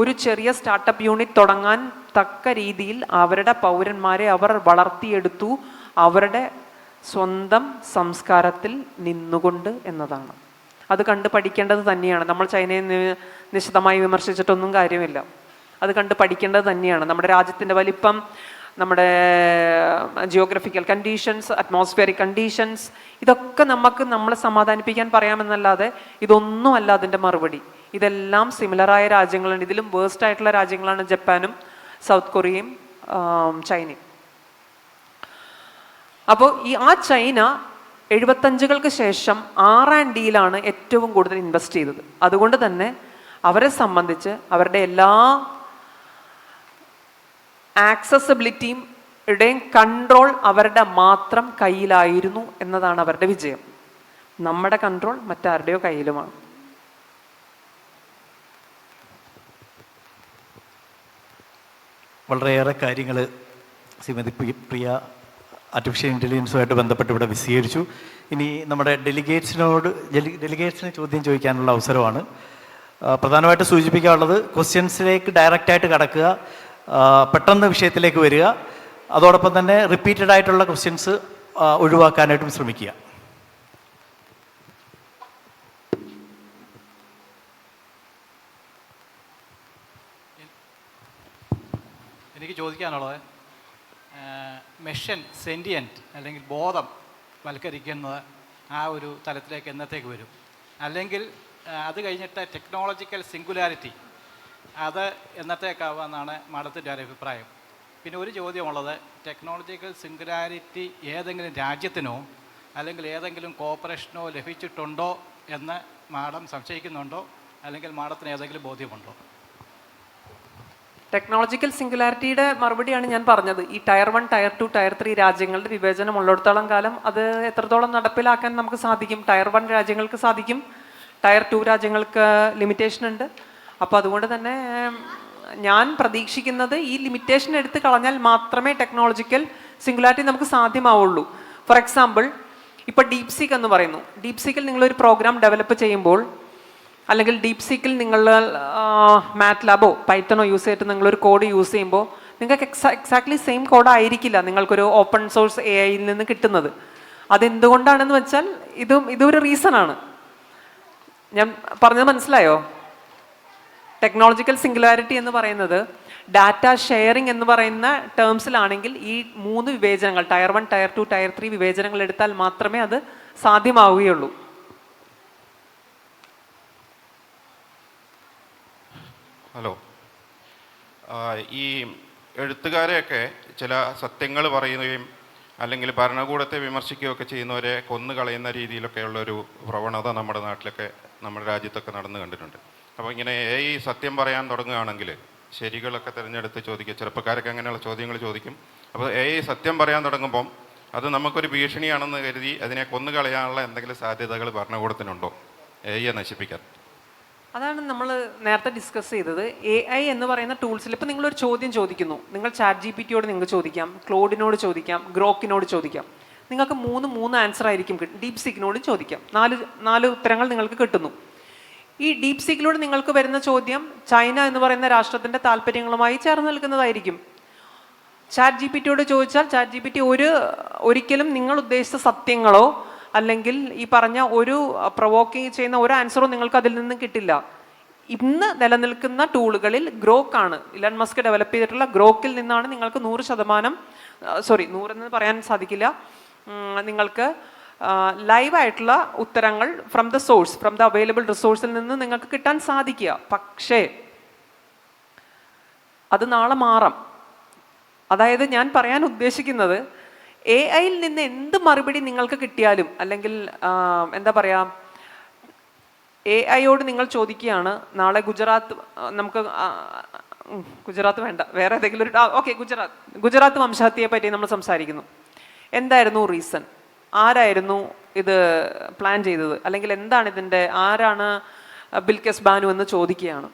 ഒരു ചെറിയ സ്റ്റാർട്ടപ്പ് യൂണിറ്റ് തുടങ്ങാൻ തക്ക രീതിയിൽ അവരുടെ പൗരന്മാരെ അവർ വളർത്തിയെടുത്തു, അവരുടെ സ്വന്തം സംസ്കാരത്തിൽ നിന്നുകൊണ്ട് എന്നതാണ്. അത് കണ്ട് പഠിക്കേണ്ടത് തന്നെയാണ്. നമ്മൾ ചൈനയെ നിശിതമായി വിമർശിച്ചിട്ടൊന്നും കാര്യമില്ല. അത് കണ്ട് പഠിക്കേണ്ടത് തന്നെയാണ്. നമ്മുടെ രാജ്യത്തിൻ്റെ വലിപ്പം, നമ്മുടെ ജിയോഗ്രഫിക്കൽ കണ്ടീഷൻസ്, അറ്റ്മോസ്ഫിയറിക് കണ്ടീഷൻസ്, ഇതൊക്കെ നമ്മളെ സമാധാനിപ്പിക്കാൻ പറയാമെന്നല്ലാതെ ഇതൊന്നുമല്ല അതിൻ്റെ മറുപടി. ഇതെല്ലാം സിമിലറായ രാജ്യങ്ങളാണ്. ഇതിലും വേഴ്സ്റ്റ് ആയിട്ടുള്ള രാജ്യങ്ങളാണ് ജപ്പാനും സൗത്ത് കൊറിയയും ചൈനയും. അപ്പോൾ ആ ചൈന 75കൾക്ക് ശേഷം R&Dയിലാണ് ഏറ്റവും കൂടുതൽ ഇൻവെസ്റ്റ് ചെയ്തത്. അതുകൊണ്ട് തന്നെ അവരെ സംബന്ധിച്ച് അവരുടെ എല്ലാ ആക്സസിബിലിറ്റിയുടെയും കൺട്രോൾ അവരുടെ മാത്രം കയ്യിലായിരുന്നു എന്നതാണ് അവരുടെ വിജയം. നമ്മുടെ കൺട്രോൾ മറ്റാരുടെയോ കയ്യിലുമാണ്. വളരെയേറെ കാര്യങ്ങൾ ശ്രീമതി പ്രിയ ആർട്ടിഫിഷ്യൽ ഇൻ്റലിജൻസുമായിട്ട് ബന്ധപ്പെട്ട് ഇവിടെ വിശദീകരിച്ചു. ഇനി നമ്മുടെ ഡെലിഗേറ്റ്സിന് ചോദ്യം ചോദിക്കാനുള്ള അവസരമാണ്. പ്രധാനമായിട്ട് സൂചിപ്പിക്കാനുള്ളത് ക്വസ്റ്റ്യൻസിലേക്ക് ഡയറക്റ്റായിട്ട് കടക്കുക, പെട്ടെന്ന് വിഷയത്തിലേക്ക് വരിക, അതോടൊപ്പം തന്നെ റിപ്പീറ്റഡ് ആയിട്ടുള്ള ക്വസ്റ്റ്യൻസ് ഒഴിവാക്കാനായിട്ടും ശ്രമിക്കുക. എനിക്ക് ചോദിക്കാനുള്ളത് മെഷീൻ സെൻറ്റിയൻറ്റ് അല്ലെങ്കിൽ ബോധം വൽക്കരിക്കുന്നത് ആ ഒരു തലത്തിലേക്ക് എന്നത്തേക്ക് വരും? അല്ലെങ്കിൽ അത് കഴിഞ്ഞിട്ട് ടെക്നോളജിക്കൽ സിംഗുലാരിറ്റി അത് എന്നത്തേക്കാവാമെന്നാണ് മാഡത്തിൻ്റെ ഒരു അഭിപ്രായം. പിന്നെ ഒരു ചോദ്യമുള്ളത്, ടെക്നോളജിക്കൽ സിംഗുലാരിറ്റി ഏതെങ്കിലും രാജ്യത്തിനോ അല്ലെങ്കിൽ ഏതെങ്കിലും കോർപ്പറേഷനോ ലഭിച്ചിട്ടുണ്ടോ എന്ന് മാഡം സംശയിക്കുന്നുണ്ടോ, അല്ലെങ്കിൽ മാഡത്തിന് ഏതെങ്കിലും ബോധ്യമുണ്ടോ? ടെക്നോളജിക്കൽ സിംഗുലാരിറ്റിയുടെ മറുപടിയാണ് ഞാൻ പറഞ്ഞത്. ഈ ടയർ 1, ടയർ 2, ടയർ 3 രാജ്യങ്ങളുടെ വിവേചനം ഉള്ളിടത്തോളം കാലം അത് എത്രത്തോളം നടപ്പിലാക്കാൻ നമുക്ക് സാധിക്കും? ടയർ 1 രാജ്യങ്ങൾക്ക് സാധിക്കും, ടയർ 2 രാജ്യങ്ങൾക്ക് ലിമിറ്റേഷൻ ഉണ്ട്. അപ്പോൾ അതുകൊണ്ട് തന്നെ ഞാൻ പ്രതീക്ഷിക്കുന്നത് ഈ ലിമിറ്റേഷൻ എടുത്ത് കളഞ്ഞാൽ മാത്രമേ ടെക്നോളജിക്കൽ സിംഗുലാരിറ്റി നമുക്ക് സാധ്യമാവുള്ളൂ. ഫോർ എക്സാമ്പിൾ, ഇപ്പോൾ ഡീപ് സീക്ക് എന്ന് പറയുന്നു. ഡീപ് സീക്കിൽ നിങ്ങളൊരു പ്രോഗ്രാം ഡെവലപ്പ് ചെയ്യുമ്പോൾ, അല്ലെങ്കിൽ ഡീപ് സീക്കിൽ നിങ്ങൾ മാറ്റ്ലാബോ പൈത്തണോ യൂസ് ചെയ്തിട്ട് നിങ്ങളൊരു കോഡ് യൂസ് ചെയ്യുമ്പോൾ നിങ്ങൾക്ക് എക്സാക്ട്ലി സെയിം കോഡ് ആയിരിക്കില്ല നിങ്ങൾക്കൊരു ഓപ്പൺ സോഴ്സ് AI-യിൽ നിന്ന് കിട്ടുന്നത്. അതെന്തുകൊണ്ടാണെന്ന് വെച്ചാൽ ഇതൊരു റീസണാണ്. ഞാൻ പറഞ്ഞത് മനസ്സിലായോ? ടെക്നോളജിക്കൽ സിംഗുലാരിറ്റി എന്ന് പറയുന്നത് ഡാറ്റ ഷെയറിംഗ് എന്ന് പറയുന്ന ടേംസിലാണെങ്കിൽ ഈ 3 വിവേചനങ്ങൾ, ടയർ 1, ടയർ 2, ടയർ 3 വിവേചനങ്ങൾ എടുത്താൽ മാത്രമേ അത് സാധ്യമാവുകയുള്ളൂ. ഹലോ, ഈ എഴുത്തുകാരെയൊക്കെ ചില സത്യങ്ങൾ പറയുകയും അല്ലെങ്കിൽ ഭരണകൂടത്തെ വിമർശിക്കുകയൊക്കെ ചെയ്യുന്നവരെ കൊന്നു കളയുന്ന രീതിയിലൊക്കെയുള്ളൊരു പ്രവണത നമ്മുടെ നാട്ടിലൊക്കെ, നമ്മുടെ രാജ്യത്തൊക്കെ നടന്നു കണ്ടിട്ടുണ്ട്. അപ്പോൾ ഇങ്ങനെ AI സത്യം പറയാൻ തുടങ്ങുകയാണെങ്കിൽ ശരികളൊക്കെ തിരഞ്ഞെടുത്ത് ചോദിക്കുക, ചെറുപ്പക്കാരൊക്കെ അങ്ങനെയുള്ള ചോദ്യങ്ങൾ ചോദിക്കും. അപ്പോൾ AI സത്യം പറയാൻ തുടങ്ങുമ്പം അത് നമുക്കൊരു ഭീഷണിയാണെന്ന് കരുതി അതിനെ കൊന്നു കളയാനുള്ള എന്തെങ്കിലും സാധ്യതകൾ ഭരണകൂടത്തിനുണ്ടോ AI നശിപ്പിക്കാൻ? അതാണ് നമ്മൾ നേരത്തെ ഡിസ്കസ് ചെയ്തത്. AI എന്ന് പറയുന്ന ടൂൾസിൽ ഇപ്പോൾ നിങ്ങളൊരു ചോദ്യം ചോദിക്കുന്നു, നിങ്ങൾ ChatGPT-യോട് നിങ്ങൾക്ക് ചോദിക്കാം, ക്ലോഡിനോട് ചോദിക്കാം, ഗ്രോക്കിനോട് ചോദിക്കാം. നിങ്ങൾക്ക് മൂന്ന് ആൻസർ ആയിരിക്കും കിട്ടും. ഡീപ് സീക്കിനോട് ചോദിക്കാം, നാല് ഉത്തരങ്ങൾ നിങ്ങൾക്ക് കിട്ടുന്നു. ഈ ഡീപ് സീക്കിലൂടെ നിങ്ങൾക്ക് വരുന്ന ചോദ്യം ചൈന എന്ന് പറയുന്ന രാഷ്ട്രത്തിൻ്റെ താല്പര്യങ്ങളുമായി ചേർന്ന് നിൽക്കുന്നതായിരിക്കും. ChatGPT-യോട് ചോദിച്ചാൽ ChatGPT ഒരിക്കലും നിങ്ങൾ ഉദ്ദേശിച്ച സത്യങ്ങളോ അല്ലെങ്കിൽ ഈ പറഞ്ഞ ഒരു പ്രൊവോക്കിങ് ചെയ്യുന്ന ഒരു ആൻസറോ നിങ്ങൾക്ക് അതിൽ നിന്ന് കിട്ടില്ല. ഇന്ന് നിലനിൽക്കുന്ന ടൂളുകളിൽ ഗ്രോക്കാണ്, ഇലൺ മസ്ക് ഡെവലപ്പ് ചെയ്തിട്ടുള്ള ഗ്രോക്കിൽ നിന്നാണ് നിങ്ങൾക്ക് 100% 100 എന്ന് പറയാൻ സാധിക്കില്ല, നിങ്ങൾക്ക് ലൈവായിട്ടുള്ള ഉത്തരങ്ങൾ from the source, from the available റിസോഴ്സിൽ നിന്ന് നിങ്ങൾക്ക് കിട്ടാൻ സാധിക്കുക. പക്ഷേ അത് നാളെ മാറാം. അതായത് ഞാൻ പറയാൻ ഉദ്ദേശിക്കുന്നത്, AI-യിൽ നിന്ന് എന്ത് മറുപടി നിങ്ങൾക്ക് കിട്ടിയാലും, അല്ലെങ്കിൽ എന്താ പറയുക, AI-യോട് നിങ്ങൾ ചോദിക്കുകയാണ് നാളെ ഗുജറാത്ത് വേണ്ട, വേറെ ഏതെങ്കിലും ഓക്കെ, ഗുജറാത്ത് വംശഹത്യയെ പറ്റി നമ്മൾ സംസാരിക്കുന്നു. എന്തായിരുന്നു റീസൺ? ആരായിരുന്നു ഇത് പ്ലാൻ ചെയ്തത്? അല്ലെങ്കിൽ എന്താണ് ആരാണ് ബിൽക്കിസ് ബാനു എന്ന് ചോദിക്കുകയാണ്.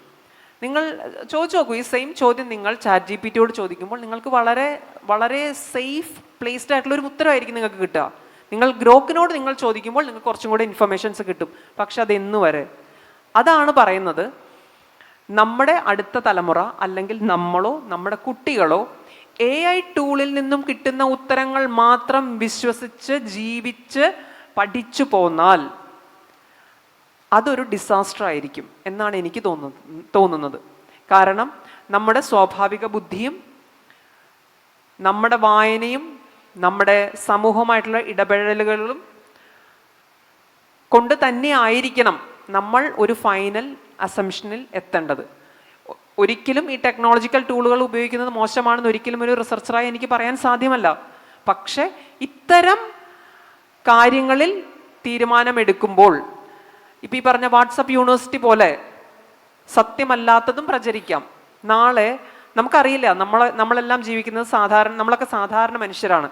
നിങ്ങൾ ചോദിച്ചു നോക്കൂ, ഈ സെയിം ചോദ്യം നിങ്ങൾ ChatGPT-യോട് ചോദിക്കുമ്പോൾ നിങ്ങൾക്ക് വളരെ വളരെ സേഫ് പ്ലേസ്ഡ് ആയിട്ടുള്ള ഒരു ഉത്തരമായിരിക്കും നിങ്ങൾക്ക് കിട്ടുക. നിങ്ങൾ ഗ്രോക്കിനോട് നിങ്ങൾ ചോദിക്കുമ്പോൾ നിങ്ങൾക്ക് കുറച്ചും കൂടെ ഇൻഫർമേഷൻസ് കിട്ടും. പക്ഷെ അതെന്നു വരെ? അതാണ് പറയുന്നത്, നമ്മുടെ അടുത്ത തലമുറ അല്ലെങ്കിൽ നമ്മളോ നമ്മുടെ കുട്ടികളോ AI ടൂളിൽ നിന്നും കിട്ടുന്ന ഉത്തരങ്ങൾ മാത്രം വിശ്വസിച്ച് ജീവിച്ച് പഠിച്ചു പോന്നാൽ അതൊരു ഡിസാസ്റ്റർ ആയിരിക്കും എന്നാണ് എനിക്ക് തോന്നുന്നത്. കാരണം നമ്മുടെ സ്വാഭാവിക ബുദ്ധിയും നമ്മുടെ വായനയും നമ്മുടെ സമൂഹമായിട്ടുള്ള ഇടപെടലുകളും കൊണ്ട് തന്നെ ആയിരിക്കണം നമ്മൾ ഒരു ഫൈനൽ അസംഷനിൽ എത്തേണ്ടത്. ഒരിക്കലും ഈ ടെക്നോളജിക്കൽ ടൂളുകൾ ഉപയോഗിക്കുന്നത് മോശമാണെന്ന് ഒരിക്കലും ഒരു റിസർച്ചറായി എനിക്ക് പറയാൻ സാധ്യമല്ല. പക്ഷെ ഇത്തരം കാര്യങ്ങളിൽ തീരുമാനമെടുക്കുമ്പോൾ ഇപ്പം ഈ പറഞ്ഞ വാട്സപ്പ് യൂണിവേഴ്സിറ്റി പോലെ സത്യമല്ലാത്തതും പ്രചരിക്കാം. നാളെ നമുക്കറിയില്ല, നമ്മളെല്ലാം ജീവിക്കുന്നത് നമ്മളൊക്കെ സാധാരണ മനുഷ്യരാണ്.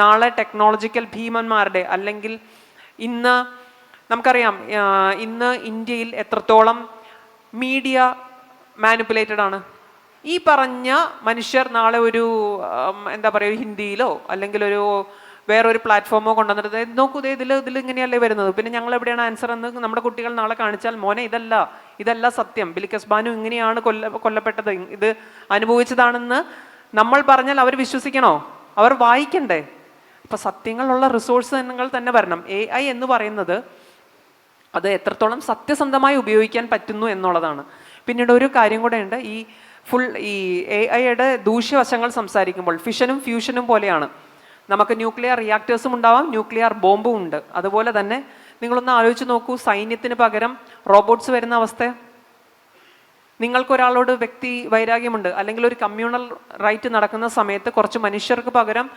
നാളെ ടെക്നോളജിക്കൽ ഭീമന്മാരുടെ, അല്ലെങ്കിൽ ഇന്ന് നമുക്കറിയാം ഇന്ന് ഇന്ത്യയിൽ എത്രത്തോളം മീഡിയ മാനിപ്പുലേറ്റഡ് ആണ്. ഈ പറഞ്ഞ മനുഷ്യർ നാളെ ഒരു എന്താ പറയുക ഹിന്ദിയിലോ അല്ലെങ്കിൽ ഒരു വേറൊരു പ്ലാറ്റ്ഫോമോ കൊണ്ടുവന്നിട്ട് നോക്കൂ ഇതിൽ ഇങ്ങനെയല്ലേ വരുന്നത്, പിന്നെ ഞങ്ങൾ എവിടെയാണ് ആൻസർ എന്ന് നമ്മുടെ കുട്ടികൾ നാളെ കാണിച്ചാൽ മോനെ ഇതല്ല സത്യം, ബിലിക്കസ് ബാനു ഇങ്ങനെയാണ് കൊല്ലപ്പെട്ടത്, ഇത് അനുഭവിച്ചതാണെന്ന് നമ്മൾ പറഞ്ഞാൽ അവർ വിശ്വസിക്കണോ? അവർ വായിക്കണ്ടേ? അപ്പം സത്യങ്ങളുള്ള റിസോഴ്സ് തന്നെ വരണം. AI എന്ന് പറയുന്നത് അത് എത്രത്തോളം സത്യസന്ധമായി ഉപയോഗിക്കാൻ പറ്റുന്നു എന്നുള്ളതാണ്. പിന്നീട് ഒരു കാര്യം കൂടെ ഉണ്ട്, ഈ AIയുടെ ദൂഷ്യവശങ്ങൾ സംസാരിക്കുമ്പോൾ ഫിഷനും ഫ്യൂഷനും പോലെയാണ്. നമുക്ക് ന്യൂക്ലിയർ റിയാക്ടേഴ്സും ഉണ്ടാവാം, ന്യൂക്ലിയർ ബോംബും ഉണ്ട്. അതുപോലെ തന്നെ നിങ്ങളൊന്ന് ആലോചിച്ച് നോക്കൂ, സൈന്യത്തിന് പകരം റോബോട്ട്സ് വരുന്ന അവസ്ഥ. നിങ്ങൾക്കൊരാളോട് വ്യക്തി വൈരാഗ്യമുണ്ട്, അല്ലെങ്കിൽ ഒരു കമ്മ്യൂണൽ റൈറ്റ് നടക്കുന്ന സമയത്ത് കുറച്ച് മനുഷ്യർക്ക് പകരം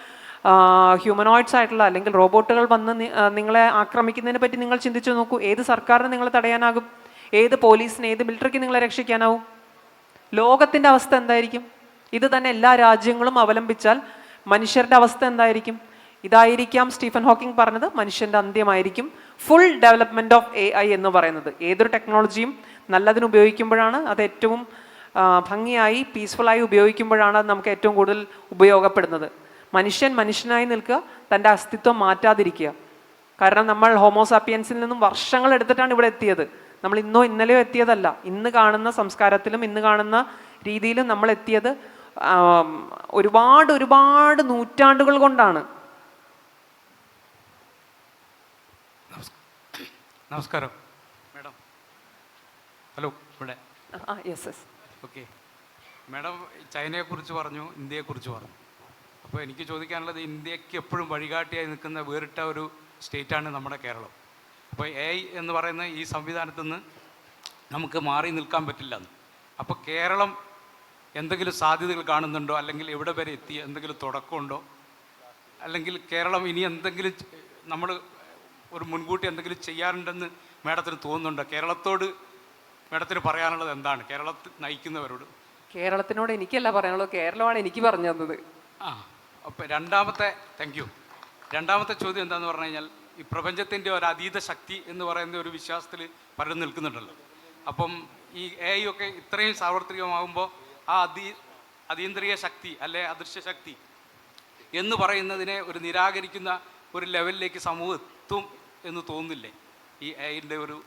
ഹ്യൂമനോയിഡ്സ് ആയിട്ടുള്ള അല്ലെങ്കിൽ റോബോട്ടുകൾ വന്ന് നിങ്ങളെ ആക്രമിക്കുന്നതിനെ പറ്റി നിങ്ങൾ ചിന്തിച്ചു നോക്കൂ. ഏത് സർക്കാരിന് നിങ്ങളെ തടയാനാകും? ഏത് പോലീസിന്, ഏത് മിലിറ്ററിക്ക് നിങ്ങളെ രക്ഷിക്കാനാവും? ലോകത്തിൻ്റെ അവസ്ഥ എന്തായിരിക്കും? ഇത് തന്നെ എല്ലാ രാജ്യങ്ങളും അവലംബിച്ചാൽ മനുഷ്യരുടെ അവസ്ഥ എന്തായിരിക്കും? ഇതായിരിക്കാം സ്റ്റീഫൻ ഹോക്കിംഗ് പറഞ്ഞത്, മനുഷ്യൻ്റെ അന്ത്യമായിരിക്കും ഫുൾ ഡെവലപ്മെൻറ്റ് ഓഫ് AI എന്ന് പറയുന്നത്. ഏതൊരു ടെക്നോളജിയും നല്ലതിന് ഉപയോഗിക്കുമ്പോഴാണ് അത് ഏറ്റവും ഭംഗിയായി പീസ്ഫുള്ളായി ഉപയോഗിക്കുമ്പോഴാണ് അത് നമുക്ക് ഏറ്റവും കൂടുതൽ ഉപയോഗപ്പെടുന്നത്. മനുഷ്യനായി നിൽക്കുക, തൻ്റെ അസ്തിത്വം മാറ്റാതിരിക്കുക. കാരണം നമ്മൾ ഹോമോസാപ്പിയൻസിൽ നിന്നും വർഷങ്ങൾ എടുത്തിട്ടാണ് ഇവിടെ എത്തിയത്. നമ്മൾ ഇന്നോ ഇന്നലെയോ എത്തിയതല്ല. ഇന്ന് കാണുന്ന സംസ്കാരത്തിലും ഇന്ന് കാണുന്ന രീതിയിലും നമ്മൾ എത്തിയത് ഒരുപാട് നൂറ്റാണ്ടുകൾ കൊണ്ടാണ്. നമസ്കാരം മാഡം. ഹലോ, ഇവിടെ യെസ്. ഓക്കെ മാഡം, ചൈനയെക്കുറിച്ച് പറഞ്ഞു, ഇന്ത്യയെക്കുറിച്ച് പറഞ്ഞു. അപ്പോൾ എനിക്ക് ചോദിക്കാനുള്ളത്, ഇന്ത്യക്ക് എപ്പോഴും വഴികാട്ടിയായി നിൽക്കുന്ന വേറിട്ട ഒരു സ്റ്റേറ്റാണ് നമ്മുടെ കേരളം. അപ്പോൾ AI എന്ന് പറയുന്ന ഈ സംവിധാനത്തിൽ നിന്ന് നമുക്ക് മാറി നിൽക്കാൻ പറ്റില്ലെന്ന്. അപ്പോൾ കേരളം എന്തെങ്കിലും സാധ്യതകൾ കാണുന്നുണ്ടോ, അല്ലെങ്കിൽ എവിടെ വരെ എത്തി, എന്തെങ്കിലും തുടക്കമുണ്ടോ, അല്ലെങ്കിൽ കേരളം ഇനി എന്തെങ്കിലും നമ്മൾ ഒരു മുൻകൂട്ടി എന്തെങ്കിലും ചെയ്യാറുണ്ടെന്ന് മാഡത്തിന് തോന്നുന്നുണ്ടോ? കേരളത്തോട് മാഡത്തിന് പറയാനുള്ളത് എന്താണ്, കേരളത്തിൽ നയിക്കുന്നവരോട്? കേരളത്തിനോട് എനിക്കല്ല പറയാനുള്ളത്, കേരളമാണ് എനിക്ക് പറഞ്ഞു തന്നത്. അപ്പോൾ രണ്ടാമത്തെ ചോദ്യം എന്താണെന്ന് പറഞ്ഞു കഴിഞ്ഞാൽ, ഈ പ്രപഞ്ചത്തിൻ്റെ ഒരു അതീത ശക്തി എന്ന് പറയുന്ന ഒരു വിശ്വാസത്തിൽ പലരും നിൽക്കുന്നുണ്ടല്ലോ. അപ്പം ഈ AI ഒക്കെ ഇത്രയും സാർവത്രികമാകുമ്പോൾ ആ അതീന്ദ്രിയ ശക്തി അല്ലെ അദൃശ്യ ശക്തി എന്ന് പറയുന്നതിനെ ഒരു നിരാകരിക്കുന്ന ഒരു ലെവലിലേക്ക് സമൂഹം എത്തും എന്ന് തോന്നുന്നില്ലേ? ഈ AI-ൻ്റെ ഒരു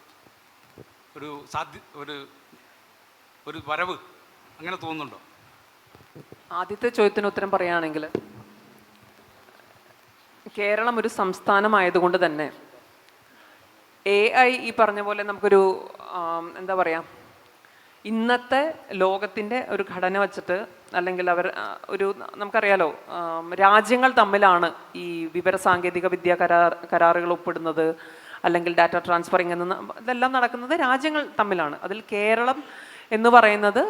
വരവ് അങ്ങനെ തോന്നുന്നുണ്ടോ? ആദ്യത്തെ ചോദ്യത്തിന് ഉത്തരം പറയുകയാണെങ്കിൽ, കേരളം ഒരു സംസ്ഥാനമായതുകൊണ്ട് തന്നെ AI ഈ പറഞ്ഞ പോലെ നമുക്കൊരു എന്താ പറയുക, ഇന്നത്തെ ലോകത്തിൻ്റെ ഒരു ഘടന വച്ചിട്ട്, അല്ലെങ്കിൽ നമുക്കറിയാലോ, രാജ്യങ്ങൾ തമ്മിലാണ് ഈ വിവരസാങ്കേതിക വിദ്യ കരാറുകൾ ഒപ്പിടുന്നത്, അല്ലെങ്കിൽ ഡാറ്റ ട്രാൻസ്ഫറിങ് ഇതെല്ലാം നടക്കുന്നത് രാജ്യങ്ങൾ തമ്മിലാണ്. അതിൽ കേരളം എന്ന് പറയുന്നത്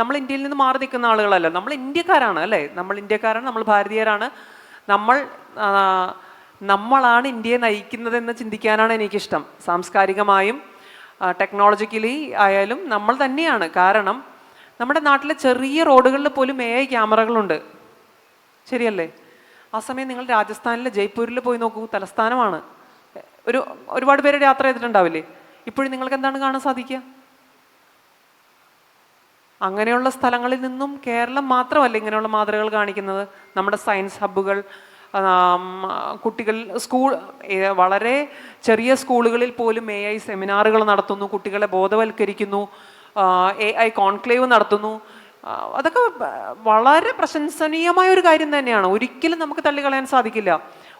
നമ്മൾ ഇന്ത്യയിൽ നിന്ന് മാറി നിൽക്കുന്ന ആളുകളല്ല, നമ്മൾ ഇന്ത്യക്കാരാണ് അല്ലേ? നമ്മൾ ഇന്ത്യക്കാരാണ്, നമ്മൾ ഭാരതീയരാണ്, നമ്മളാണ് ഇന്ത്യയെ നയിക്കുന്നതെന്ന് ചിന്തിക്കാനാണ് എനിക്കിഷ്ടം. സാംസ്കാരികമായും ടെക്നോളജിക്കലി ആയാലും നമ്മൾ തന്നെയാണ്. കാരണം നമ്മുടെ നാട്ടിലെ ചെറിയ റോഡുകളിൽ പോലും AI ക്യാമറകളുണ്ട്, ശരിയല്ലേ? ആ സമയം നിങ്ങൾ രാജസ്ഥാനിലെ ജയ്പൂരിൽ പോയി നോക്കൂ, തലസ്ഥാനമാണ്. ഒരുപാട് പേര് യാത്ര ചെയ്തിട്ടുണ്ടാവില്ലേ? ഇപ്പോഴും നിങ്ങൾക്ക് എന്താണ് കാണാൻ സാധിക്കുക? അങ്ങനെയുള്ള സ്ഥലങ്ങളിൽ നിന്നും കേരളം മാത്രമല്ല ഇങ്ങനെയുള്ള മാതൃകകൾ കാണിക്കുന്നത്. നമ്മുടെ സയൻസ് ഹബ്ബുകൾ, കുട്ടികൾ വളരെ ചെറിയ സ്കൂളുകളിൽ പോലും AI സെമിനാറുകൾ നടത്തുന്നു, കുട്ടികളെ ബോധവൽക്കരിക്കുന്നു, AI കോൺക്ലേവ് നടത്തുന്നു. അതൊക്കെ വളരെ പ്രശംസനീയമായ ഒരു കാര്യം തന്നെയാണ്, ഒരിക്കലും നമുക്ക് തള്ളിക്കളയാൻ സാധിക്കില്ല.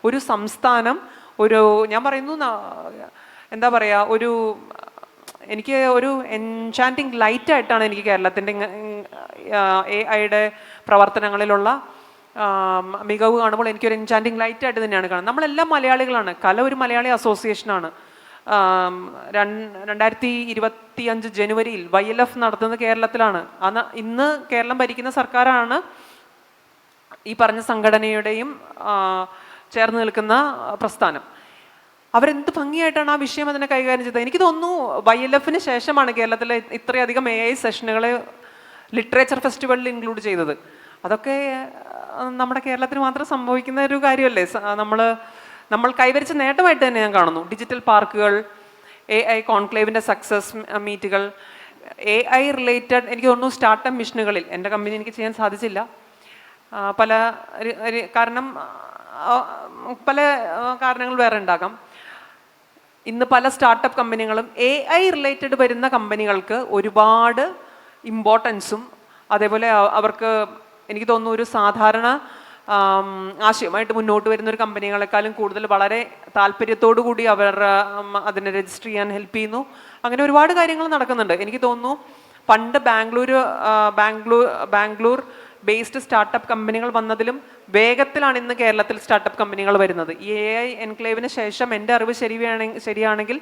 ഒരു സംസ്ഥാനം ഞാൻ പറയുന്നു, എന്താ പറയുക, എനിക്ക് ഒരു എൻചാൻറ്റിങ് ലൈറ്റായിട്ടാണ് എനിക്ക് കേരളത്തിൻ്റെ AI-യുടെ പ്രവർത്തനങ്ങളിലുള്ള മികവ് കാണുമ്പോൾ എനിക്കൊരു എൻചാൻറ്റിങ് ലൈറ്റായിട്ട് തന്നെയാണ് കാണുന്നത്. നമ്മളെല്ലാം മലയാളികളാണ്. കല ഒരു മലയാളി അസോസിയേഷനാണ്. 2025 ജനുവരിയിൽ YLF നടത്തുന്നത് കേരളത്തിലാണ്. ഇന്ന് കേരളം ഭരിക്കുന്ന സർക്കാരാണ് ഈ പറഞ്ഞ സംഘടനയുടെയും ചേർന്ന് നിൽക്കുന്ന പ്രസ്ഥാനം. അവരെന്ത് ഭംഗിയായിട്ടാണ് ആ വിഷയം അതിനെ കൈകാര്യം ചെയ്തത്. എനിക്ക് തോന്നുന്നു YLF-ന് ശേഷമാണ് കേരളത്തിലെ ഇത്രയധികം AI സെഷനുകളെ ലിറ്ററേച്ചർ ഫെസ്റ്റിവലിൽ ഇൻക്ലൂഡ് ചെയ്തത്. അതൊക്കെ നമ്മുടെ കേരളത്തിന് മാത്രം സംഭവിക്കുന്ന ഒരു കാര്യമല്ലേ? നമ്മൾ കൈവരിച്ച നേട്ടമായിട്ട് തന്നെ ഞാൻ കാണുന്നു. ഡിജിറ്റൽ പാർക്കുകൾ, AI കോൺക്ലേവിൻ്റെ സക്സസ് മീറ്റുകൾ, AI റിലേറ്റഡ് എനിക്ക് തോന്നുന്നു സ്റ്റാർട്ടപ്പ് മിഷനുകളിൽ എൻ്റെ കമ്പനി എനിക്ക് ചെയ്യാൻ സാധിച്ചില്ല. പല കാരണം പല കാരണങ്ങൾ വേറെ ഉണ്ടാകാം. ഇന്ന് പല സ്റ്റാർട്ടപ്പ് കമ്പനികളും AI റിലേറ്റഡ് വരുന്ന കമ്പനികൾക്ക് ഒരുപാട് ഇമ്പോർട്ടൻസും അതേപോലെ അവർക്ക് എനിക്ക് തോന്നുന്നു ഒരു സാധാരണ ആശയമായിട്ട് മുന്നോട്ട് വരുന്ന ഒരു കമ്പനികളെക്കാളും കൂടുതൽ വളരെ താല്പര്യത്തോടു കൂടി അവർ അതിനെ രജിസ്റ്റർ ചെയ്യാൻ ഹെൽപ്പ് ചെയ്യുന്നു. അങ്ങനെ ഒരുപാട് കാര്യങ്ങൾ നടക്കുന്നുണ്ട്. എനിക്ക് തോന്നുന്നു പണ്ട് ബാംഗ്ലൂർ ബേസ്ഡ് സ്റ്റാർട്ടപ്പ് കമ്പനികൾ വന്നതിലും വേഗത്തിലാണ് ഇന്ന് കേരളത്തിൽ സ്റ്റാർട്ടപ്പ് കമ്പനികൾ വരുന്നത്. ഈ AI എൻക്ലേവിന് ശേഷം എൻ്റെ അറിവ് ശരിയാണെങ്കിൽ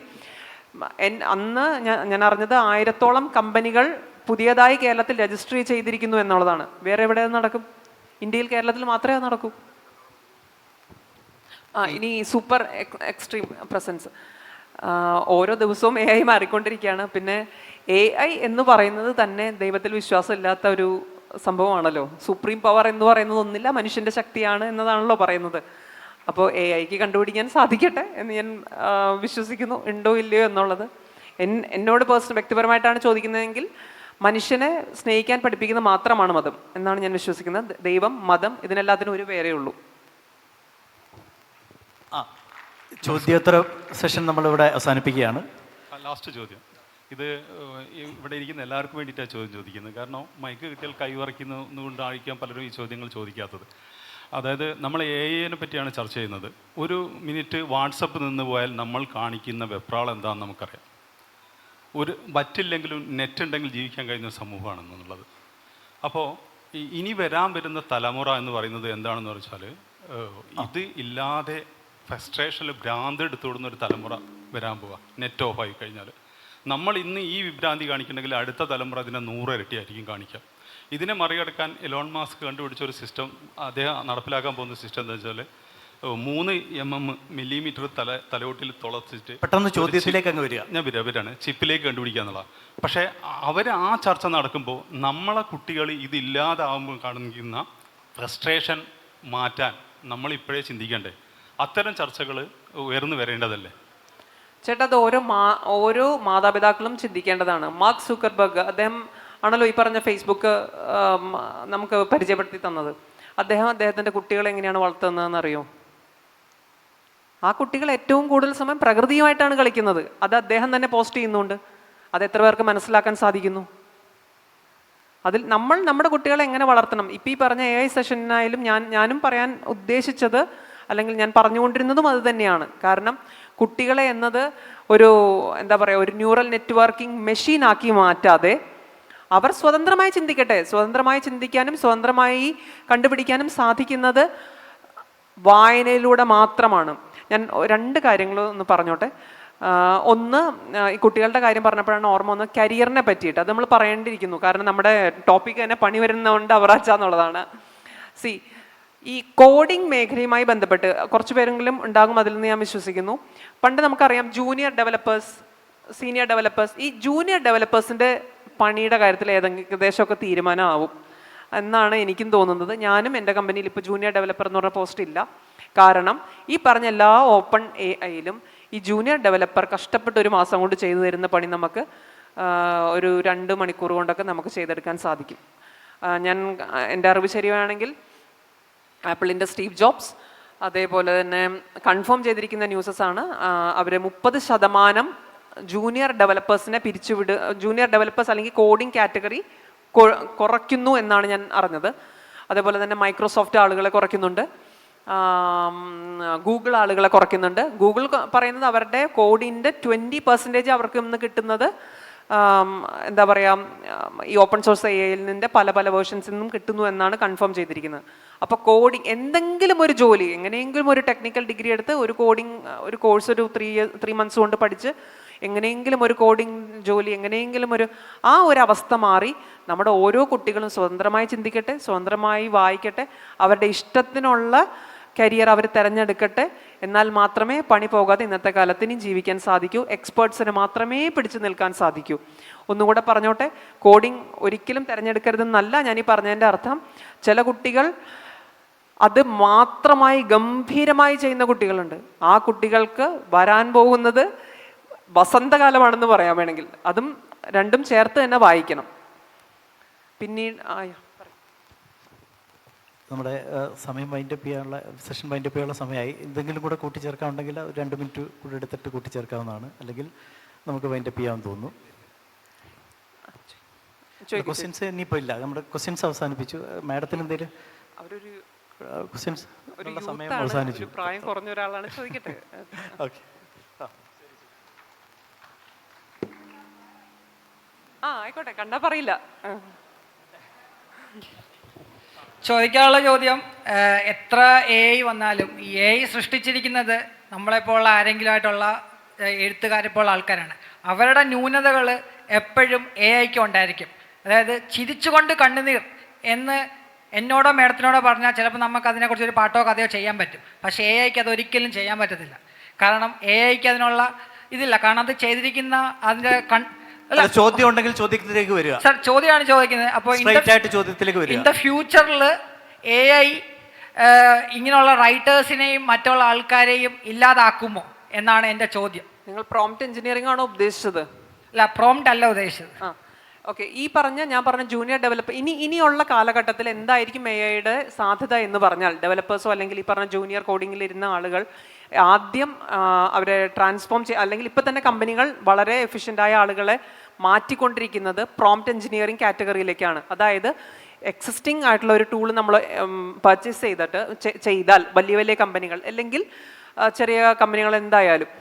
അന്ന് ഞാൻ അറിഞ്ഞത് 1000-ഓളം കമ്പനികൾ പുതിയതായി കേരളത്തിൽ രജിസ്റ്റർ ചെയ്തിരിക്കുന്നു എന്നുള്ളതാണ്. വേറെ എവിടെ നടക്കും? ഇന്ത്യയിൽ, കേരളത്തിൽ മാത്രമേ നടക്കൂ. ഇനി സൂപ്പർ എക്സ്ട്രീം പ്രസൻസ്, ഓരോ ദിവസവും AI മാറിക്കൊണ്ടിരിക്കുകയാണ്. പിന്നെ AI എന്ന് പറയുന്നത് തന്നെ ദൈവത്തിൽ വിശ്വാസം ഇല്ലാത്ത ഒരു സംഭവമാണല്ലോ. സുപ്രീം പവർ എന്ന് പറയുന്നത് ഒന്നില്ല, മനുഷ്യൻ്റെ ശക്തിയാണ് എന്നതാണല്ലോ പറയുന്നത്. അപ്പോൾ AIക്ക് കണ്ടുപിടിക്കാൻ സാധിക്കട്ടെ എന്ന് ഞാൻ വിശ്വസിക്കുന്നു. ഉണ്ടോ ഇല്ലയോ എന്നുള്ളത് എന്നോട് വ്യക്തിപരമായിട്ടാണ് ചോദിക്കുന്നതെങ്കിൽ മനുഷ്യനെ സ്നേഹിക്കാൻ പഠിപ്പിക്കുന്നത് മാത്രമാണ് മതം എന്നാണ് ഞാൻ വിശ്വസിക്കുന്നത്. ദൈവം, മതം ഇതിനെല്ലാത്തിനും ഒരു പേരേ ഉള്ളൂ. ചോദ്യോത്തര സെഷൻ നമ്മളിവിടെ അവസാനിപ്പിക്കുകയാണ്. ലാസ്റ്റ് ചോദ്യം, ഇത് ഇവിടെ ഇരിക്കുന്ന എല്ലാവർക്കും വേണ്ടിയിട്ടാണ് ചോദ്യം ചോദിക്കുന്നത്. കാരണം മൈക്ക് കിട്ടിയാൽ കൈവറയ്ക്കുന്നതുകൊണ്ടായിരിക്കാം പലരും ഈ ചോദ്യങ്ങൾ ചോദിക്കാത്തത്. അതായത് നമ്മൾ AI പറ്റിയാണ് ചർച്ച ചെയ്യുന്നത്. ഒരു മിനിറ്റ് വാട്സപ്പ് നിന്ന് പോയാൽ നമ്മൾ കാണിക്കുന്ന വെപ്രാളം എന്താണെന്ന് നമുക്കറിയാം. ഒരു വറ്റില്ലെങ്കിലും നെറ്റ് ഉണ്ടെങ്കിൽ ജീവിക്കാൻ കഴിയുന്ന സമൂഹമാണെന്നുള്ളത്. അപ്പോൾ ഇനി വരുന്ന തലമുറ എന്ന് പറയുന്നത് എന്താണെന്ന് വെച്ചാൽ ഇത് ഇല്ലാതെ ഫ്രസ്ട്രേഷനിൽ ഭ്രാന്ത് എടുത്തോടുന്ന ഒരു തലമുറ വരാൻ പോവുക. നെറ്റ് ഓഫ് ആയി കഴിഞ്ഞാൽ നമ്മൾ ഇന്ന് ഈ വിഭ്രാന്തി കാണിക്കണമെങ്കിൽ അടുത്ത തലമുറ അതിനെ 100 ഇരട്ടിയായിരിക്കും കാണിക്കുക. ഇതിനെ മറികടക്കാൻ എലോൺ മാസ്ക് കണ്ടുപിടിച്ച ഒരു സിസ്റ്റം, അദ്ദേഹം നടപ്പിലാക്കാൻ പോകുന്ന സിസ്റ്റം എന്താ വെച്ചാൽ 3 മില്ലിമീറ്റർ തലയോട്ടിൽ തുളച്ചിട്ട് പെട്ടെന്ന് ചോദ്യത്തിലേക്ക് അങ്ങ് വരിക. ഞാൻ വരാണ് ചിപ്പിലേക്ക് കണ്ടുപിടിക്കുക എന്നുള്ളത്. പക്ഷേ അവർ ആ ചർച്ച നടക്കുമ്പോൾ നമ്മളെ കുട്ടികൾ ഇതില്ലാതാവുമ്പോൾ കാണിക്കുന്ന ഫ്രസ്ട്രേഷൻ മാറ്റാൻ നമ്മൾ ഇപ്പോഴേ ചിന്തിക്കണ്ടേ? അത്തരം ചർച്ചകൾ ഉയർന്നു വരേണ്ടതല്ലേ? ചേട്ടാ, അത് ഓരോ മാതാപിതാക്കളും ചിന്തിക്കേണ്ടതാണ്. മാർക്ക് സൂക്കർബർഗ്, അദ്ദേഹം ആണല്ലോ ഈ പറഞ്ഞ ഫേസ്ബുക്ക് നമുക്ക് പരിചയപ്പെടുത്തി തന്നത്. അദ്ദേഹത്തിൻ്റെ കുട്ടികളെ എങ്ങനെയാണ് വളർത്തുന്നതെന്ന് അറിയോ? ആ കുട്ടികൾ ഏറ്റവും കൂടുതൽ സമയം പ്രകൃതിയുമായിട്ടാണ് കളിക്കുന്നത്. അത് അദ്ദേഹം തന്നെ പോസ്റ്റ് ചെയ്യുന്നുണ്ട്. അത് എത്ര പേർക്ക് മനസ്സിലാക്കാൻ സാധിക്കുന്നു? അതിൽ നമ്മുടെ കുട്ടികളെ എങ്ങനെ വളർത്തണം, ഇപ്പം ഈ പറഞ്ഞ AI സെഷനായാലും ഞാനും പറയാൻ ഉദ്ദേശിച്ചത് അല്ലെങ്കിൽ ഞാൻ പറഞ്ഞുകൊണ്ടിരുന്നതും അത് തന്നെയാണ്. കാരണം കുട്ടികളെ എന്നത് ഒരു ഒരു ന്യൂറൽ നെറ്റ്വർക്കിംഗ് മെഷീനാക്കി മാറ്റാതെ അവർ സ്വതന്ത്രമായി ചിന്തിക്കട്ടെ. സ്വതന്ത്രമായി ചിന്തിക്കാനും സ്വതന്ത്രമായി കണ്ടുപിടിക്കാനും സാധിക്കുന്നത് വായനയിലൂടെ മാത്രമാണ്. ഞാൻ 2 കാര്യങ്ങൾ ഒന്ന് പറഞ്ഞോട്ടെ. ഒന്ന്, ഈ കുട്ടികളുടെ കാര്യം പറഞ്ഞപ്പോഴാണ് ഓർമ്മ വന്നത് കരിയറിനെ പറ്റിയിട്ട്. അത് നമ്മൾ പറയേണ്ടിയിരിക്കുന്നു. കാരണം നമ്മുടെ ടോപ്പിക്ക് തന്നെ പണി വരുന്നതുകൊണ്ട് അവറാച്ചാന്നുള്ളതാണ്. ഈ കോഡിംഗ് മേഖലയുമായി ബന്ധപ്പെട്ട് കുറച്ച് പേരെങ്കിലും ഉണ്ടാകും അതിൽ നിന്ന് ഞാൻ വിശ്വസിക്കുന്നു. പണ്ട് നമുക്കറിയാം ജൂനിയർ ഡെവലപ്പേഴ്സ്, സീനിയർ ഡെവലപ്പേഴ്സ്. ഈ ജൂനിയർ ഡെവലപ്പേഴ്സിൻ്റെ പണിയുടെ കാര്യത്തിൽ ഏകദേശമൊക്കെ തീരുമാനമാവും എന്നാണ് എനിക്കും തോന്നുന്നത്. ഞാനും എൻ്റെ കമ്പനിയിൽ ഇപ്പോൾ ജൂനിയർ ഡെവലപ്പർ എന്ന് പറഞ്ഞ പോസ്റ്റ് ഇല്ല. കാരണം ഈ പറഞ്ഞ എല്ലാ ഓപ്പൺ AIയിലും ഈ ജൂനിയർ ഡെവലപ്പർ കഷ്ടപ്പെട്ട് 1 മാസം കൊണ്ട് ചെയ്തു തരുന്ന പണി നമുക്ക് ഒരു 2 മണിക്കൂർ കൊണ്ടൊക്കെ നമുക്ക് ചെയ്തെടുക്കാൻ സാധിക്കും. എൻ്റെ അറിവ് ശരിയാണെങ്കിൽ ആപ്പിളിൻ്റെ സ്റ്റീവ് ജോബ്സ് അതേപോലെ തന്നെ കൺഫേം ചെയ്തിരിക്കുന്ന ന്യൂസസ് ആണ്. അവർ 30% ജൂനിയർ ഡെവലപ്പേഴ്സിനെ ജൂനിയർ ഡെവലപ്പേഴ്സ് അല്ലെങ്കിൽ കോഡിംഗ് കാറ്റഗറി കുറയ്ക്കുന്നു എന്നാണ് ഞാൻ അറിഞ്ഞത്. അതേപോലെ തന്നെ മൈക്രോസോഫ്റ്റ് ആളുകളെ കുറയ്ക്കുന്നുണ്ട്, ഗൂഗിൾ ആളുകളെ കുറയ്ക്കുന്നുണ്ട്. ഗൂഗിൾ പറയുന്നത് അവരുടെ കോഡിൻ്റെ 20% അവർക്ക് ഇന്ന് കിട്ടുന്നത് ഈ ഓപ്പൺ സോഴ്സ് AIയിൽനിന്ന് പല വേർഷൻസിൽ നിന്നും കിട്ടുന്നു എന്നാണ് കൺഫേം ചെയ്തിരിക്കുന്നത്. അപ്പോൾ കോഡിങ് എന്തെങ്കിലും ഒരു ജോലി, എങ്ങനെയെങ്കിലും ഒരു ടെക്നിക്കൽ ഡിഗ്രി എടുത്ത് ഒരു കോഴ്സ് ഒരു 3 months കൊണ്ട് പഠിച്ച് എങ്ങനെയെങ്കിലും ഒരു കോഡിങ് ജോലി, എങ്ങനെയെങ്കിലും ആ ഒരു അവസ്ഥ മാറി നമ്മുടെ ഓരോ കുട്ടികളും സ്വതന്ത്രമായി ചിന്തിക്കട്ടെ, സ്വതന്ത്രമായി വായിക്കട്ടെ, അവരുടെ ഇഷ്ടത്തിനുള്ള കരിയർ അവർ തിരഞ്ഞെടുക്കട്ടെ. എന്നാൽ മാത്രമേ പണി പോകാതെ ഇന്നത്തെ കാലത്ത് ഇനി ജീവിക്കാൻ സാധിക്കൂ. എക്സ്പേർട്സിന് മാത്രമേ പിടിച്ചു നിൽക്കാൻ സാധിക്കൂ. ഒന്നുകൂടെ പറഞ്ഞോട്ടെ, കോഡിംഗ് ഒരിക്കലും തിരഞ്ഞെടുക്കരുതെന്നല്ല ഞാൻ ഈ പറഞ്ഞതിൻ്റെ അർത്ഥം. ചില കുട്ടികൾ അത് മാത്രമായി ഗംഭീരമായി ചെയ്യുന്ന കുട്ടികളുണ്ട്. ആ കുട്ടികൾക്ക് വരാൻ പോകുന്നത് വസന്തകാലമാണെന്ന് പറയാൻ വേണമെങ്കിൽ. അതും രണ്ടും ചേർത്ത് തന്നെ വായിക്കണം. പിന്നീട് നമ്മുടെ സമയം വൈൻഡപ്പ് ചെയ്യാനുള്ള സെഷൻ വൈൻഡപ്പ് ചെയ്യാനുള്ള സമയമായി. എന്തെങ്കിലും കൂടെ കൂട്ടിച്ചേർക്കാനുണ്ടെങ്കിൽ 2 മിനിറ്റ് കൂടെ എടുത്തിട്ട് കൂട്ടിച്ചേർക്കാവുന്നതാണ്, അല്ലെങ്കിൽ നമുക്ക് വൈൻഡപ്പ് ചെയ്യാമെന്ന് തോന്നുന്നു. ക്വസ്റ്റ്യൻസ് ഇനിയിപ്പോൾ ഇല്ല, നമ്മുടെ ക്വസ്റ്റ്യൻസ് അവസാനിപ്പിച്ചു. മാഡത്തിന് എന്തെങ്കിലും അവരൊരു ക്വസ്റ്റ്യൻസ് സമയം യൂത്താണ്, അവസാനിച്ചു. ഒരു പ്രായം കുറഞ്ഞ ഒരാളാണ്, ചോദിക്കട്ടെ. ഓക്കെ, ആയിക്കോട്ടെ, കണ്ടാ പറയില്ല. ചോദിക്കാനുള്ള ചോദ്യം, എത്ര AI വന്നാലും ഈ AI സൃഷ്ടിച്ചിരിക്കുന്നത് നമ്മളെപ്പോലുള്ള ആരെങ്കിലുമായിട്ടുള്ള എഴുത്തുകാരെപ്പോലുള്ള ആൾക്കാരാണ്. അവരുടെ ന്യൂനതകൾ എപ്പോഴും AIക്ക് ഉണ്ടായിരിക്കും. അതായത് ചിരിച്ചുകൊണ്ട് കണ്ണുനീർ എന്ന് എന്നോടോ മേഡത്തിനോടോ പറഞ്ഞാൽ ചിലപ്പോൾ നമുക്ക് അതിനെക്കുറിച്ച് ഒരു പാട്ടോ കഥയോ ചെയ്യാൻ പറ്റും. പക്ഷേ AIക്ക് അതൊരിക്കലും ചെയ്യാൻ പറ്റത്തില്ല. കാരണം AIക്ക് അതിനുള്ള ഇതില്ല. കാരണം അത് ചെയ്തിരിക്കുന്ന അതിൻ്റെ ചോദ്യം ഉണ്ടെങ്കിൽ ചോദ്യത്തിലേക്ക് വരിക. സർ, ചോദ്യമാണ് ചോദിക്കുന്നത്. അപ്പോൾ ചോദ്യത്തിലേക്ക് വരിക. ഇൻ ദ ഫ്യൂച്ചറിൽ AI ഇങ്ങനെയുള്ള റൈറ്റേഴ്സിനെയും മറ്റുള്ള ആൾക്കാരെയും ഇല്ലാതാക്കുമോ എന്നാണ് എൻ്റെ ചോദ്യം. നിങ്ങൾ പ്രോംപ്റ്റ് എഞ്ചിനീയറിംഗ് ആണോ ഉദ്ദേശിച്ചത്? അല്ല, പ്രോംപ്റ്റ് അല്ല ഉദ്ദേശിച്ചത്. ഓക്കെ, ഞാൻ പറഞ്ഞ ജൂനിയർ ഡെവലപ്പർ ഇനിയുള്ള കാലഘട്ടത്തിൽ എന്തായിരിക്കും AI-യുടെ സാധ്യത എന്ന് പറഞ്ഞാൽ, ഡെവലപ്പേഴ്സോ അല്ലെങ്കിൽ ഈ പറഞ്ഞ ജൂനിയർ കോഡിങ്ങിൽ ഇരുന്ന ആളുകൾ ആദ്യം അവരെ ട്രാൻസ്ഫോം അല്ലെങ്കിൽ ഇപ്പം തന്നെ കമ്പനികൾ വളരെ എഫിഷ്യൻ്റായ ആളുകളെ മാറ്റിക്കൊണ്ടിരിക്കുന്നത് പ്രോംപ്റ്റ് എഞ്ചിനീയറിംഗ് കാറ്റഗറിയിലേക്കാണ്. അതായത് എക്സിസ്റ്റിംഗ് ആയിട്ടുള്ള ഒരു ടൂൾ നമ്മൾ പർച്ചേസ് ചെയ്താൽ വലിയ വലിയ കമ്പനികൾ അല്ലെങ്കിൽ ചെറിയ കമ്പനികൾ എന്തായാലും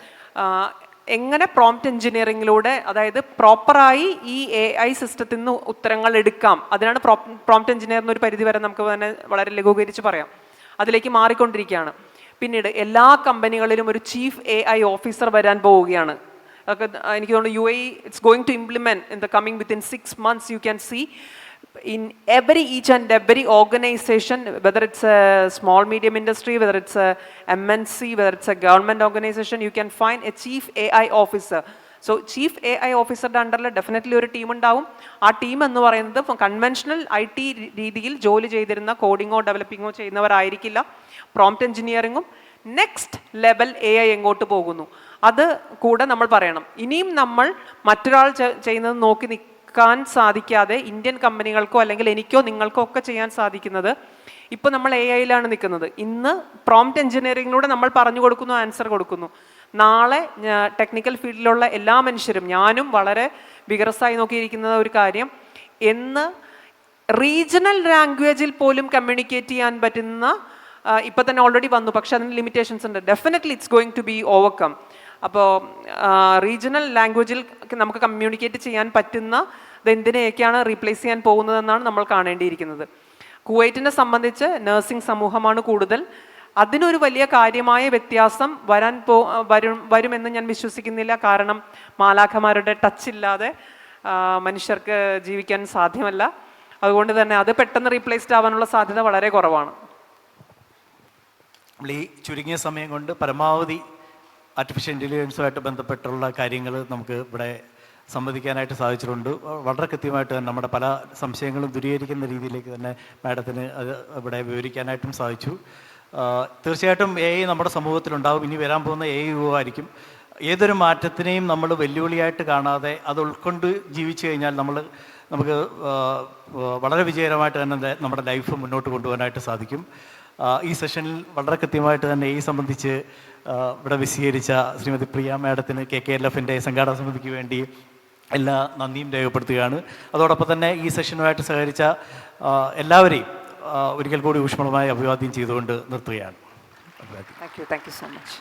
എങ്ങനെ പ്രോംപ്റ്റ് എഞ്ചിനീയറിംഗിലൂടെ, അതായത് പ്രോപ്പറായി ഈ AI സിസ്റ്റത്തിൽ നിന്ന് ഉത്തരങ്ങൾ എടുക്കാം, അതിനാണ് പ്രോംപ്റ്റ് എഞ്ചിനീയറിന് ഒരു പരിധി വരെ നമുക്ക് തന്നെ വളരെ ലഘൂകരിച്ച് പറയാം. അതിലേക്ക് മാറിക്കൊണ്ടിരിക്കുകയാണ്. പിന്നീട് എല്ലാ കമ്പനികളിലും ഒരു ചീഫ് AI ഓഫീസർ വരാൻ പോവുകയാണ്. എനിക്ക് തോന്നുന്നു UAE it's going to implement in the coming within 6 months. You can see in each and every organization, whether it's a small medium industry, whether it's a MNC, whether it's a government organization, you can find a chief AI officer. So chief AI officerയുടെ അണ്ടറിൽ definitely ഒരു team ഉണ്ടാവും. ആ team എന്ന് പറയുന്നത് conventional IT രീതിയിൽ ജോലി ചെയ്തിരുന്ന കോഡിങ്ങോ ഡെവലപ്പിങ്ങോ ചെയ്യുന്നവരായിരിക്കില്ല. പ്രോംപ്റ്റ് എഞ്ചിനീയറിങ്ങും നെക്സ്റ്റ് ലെവൽ AI എങ്ങോട്ട് പോകുന്നു അത് കൂടെ നമ്മൾ പറയണം. ഇനിയും നമ്മൾ മറ്റൊരാൾ ചെയ്യുന്നത് നോക്കി നിൽക്കാൻ സാധിക്കാതെ ഇന്ത്യൻ കമ്പനികൾക്കോ അല്ലെങ്കിൽ എനിക്കോ നിങ്ങൾക്കോ ഒക്കെ ചെയ്യാൻ സാധിക്കുന്നത്, ഇപ്പോൾ നമ്മൾ AI-യിലാണ് നിൽക്കുന്നത്. ഇന്ന് പ്രോംപ്റ്റ് എഞ്ചിനീയറിങ്ങിലൂടെ നമ്മൾ പറഞ്ഞു കൊടുക്കുന്നു, ആൻസർ കൊടുക്കുന്നു. നാളെ ടെക്നിക്കൽ ഫീൽഡിലുള്ള എല്ലാ മനുഷ്യരും, ഞാനും വളരെ വികരസായി നോക്കിയിരിക്കുന്ന ഒരു കാര്യം, എന്ന് റീജിയണൽ ലാംഗ്വേജിൽ പോലും കമ്മ്യൂണിക്കേറ്റ് ചെയ്യാൻ പറ്റുന്ന, ഇപ്പം തന്നെ ഓൾറെഡി വന്നു, പക്ഷെ അതിന് ലിമിറ്റേഷൻസ് ഉണ്ട്. Definitely it's going to be overcome. അപ്പോൾ റീജിയണൽ ലാംഗ്വേജിൽ നമുക്ക് കമ്മ്യൂണിക്കേറ്റ് ചെയ്യാൻ പറ്റുന്ന എന്തിനെയൊക്കെയാണ് റീപ്ലേസ് ചെയ്യാൻ പോകുന്നതെന്നാണ് നമ്മൾ കാണേണ്ടിയിരിക്കുന്നത്. കുവൈറ്റിനെ സംബന്ധിച്ച് നഴ്സിംഗ് സമൂഹമാണ് കൂടുതൽ. അതിനൊരു വലിയ കാര്യമായ വ്യത്യാസം വരുമെന്ന് ഞാൻ വിശ്വസിക്കുന്നില്ല. കാരണം മാലാഖമാരുടെ ടച്ച് ഇല്ലാതെ മനുഷ്യർക്ക് ജീവിക്കാൻ സാധ്യമല്ല. അതുകൊണ്ട് തന്നെ അത് പെട്ടെന്ന് റീപ്ലേസ്ഡ് ആവാനുള്ള സാധ്യത വളരെ കുറവാണ്. നമ്മൾ ഈ ചുരുങ്ങിയ സമയം കൊണ്ട് പരമാവധി ആർട്ടിഫിഷ്യൽ ഇൻ്റലിജൻസുമായിട്ട് ബന്ധപ്പെട്ടുള്ള കാര്യങ്ങൾ നമുക്ക് ഇവിടെ സംവദിക്കാനായിട്ട് സാധിച്ചിട്ടുണ്ട്. വളരെ കൃത്യമായിട്ട് തന്നെ നമ്മുടെ പല സംശയങ്ങളും ദൂരീകരിക്കുന്ന രീതിയിലേക്ക് തന്നെ മാഡത്തിന് അത് ഇവിടെ വിവരിക്കാനായിട്ടും സാധിച്ചു. തീർച്ചയായിട്ടും AI നമ്മുടെ സമൂഹത്തിലുണ്ടാകും. ഇനി വരാൻ പോകുന്ന AI യുഗമായിരിക്കും. ഏതൊരു മാറ്റത്തിനെയും നമ്മൾ വെല്ലുവിളിയായിട്ട് കാണാതെ അത് ഉൾക്കൊണ്ട് ജീവിച്ചു കഴിഞ്ഞാൽ നമുക്ക് വളരെ വിജയകരമായിട്ട് തന്നെ നമ്മുടെ ലൈഫ് മുന്നോട്ട് കൊണ്ടുപോകാനായിട്ട് സാധിക്കും. ഈ സെഷനിൽ വളരെ കൃത്യമായിട്ട് തന്നെ AI സംബന്ധിച്ച് ഇവിടെ വിശദീകരിച്ച ശ്രീമതി പ്രിയ മാഡത്തിന് KKLF-ൻ്റെ സംഘാടക സമിതിക്ക് വേണ്ടി എല്ലാ നന്ദിയും രേഖപ്പെടുത്തുകയാണ്. അതോടൊപ്പം തന്നെ ഈ സെഷനുമായിട്ട് സഹകരിച്ച എല്ലാവരെയും ഒരിക്കൽ കൂടി ഊഷ്മളമായി അഭിവാദ്യം ചെയ്തുകൊണ്ട് നിർത്തുകയാണ്. Thank you so much.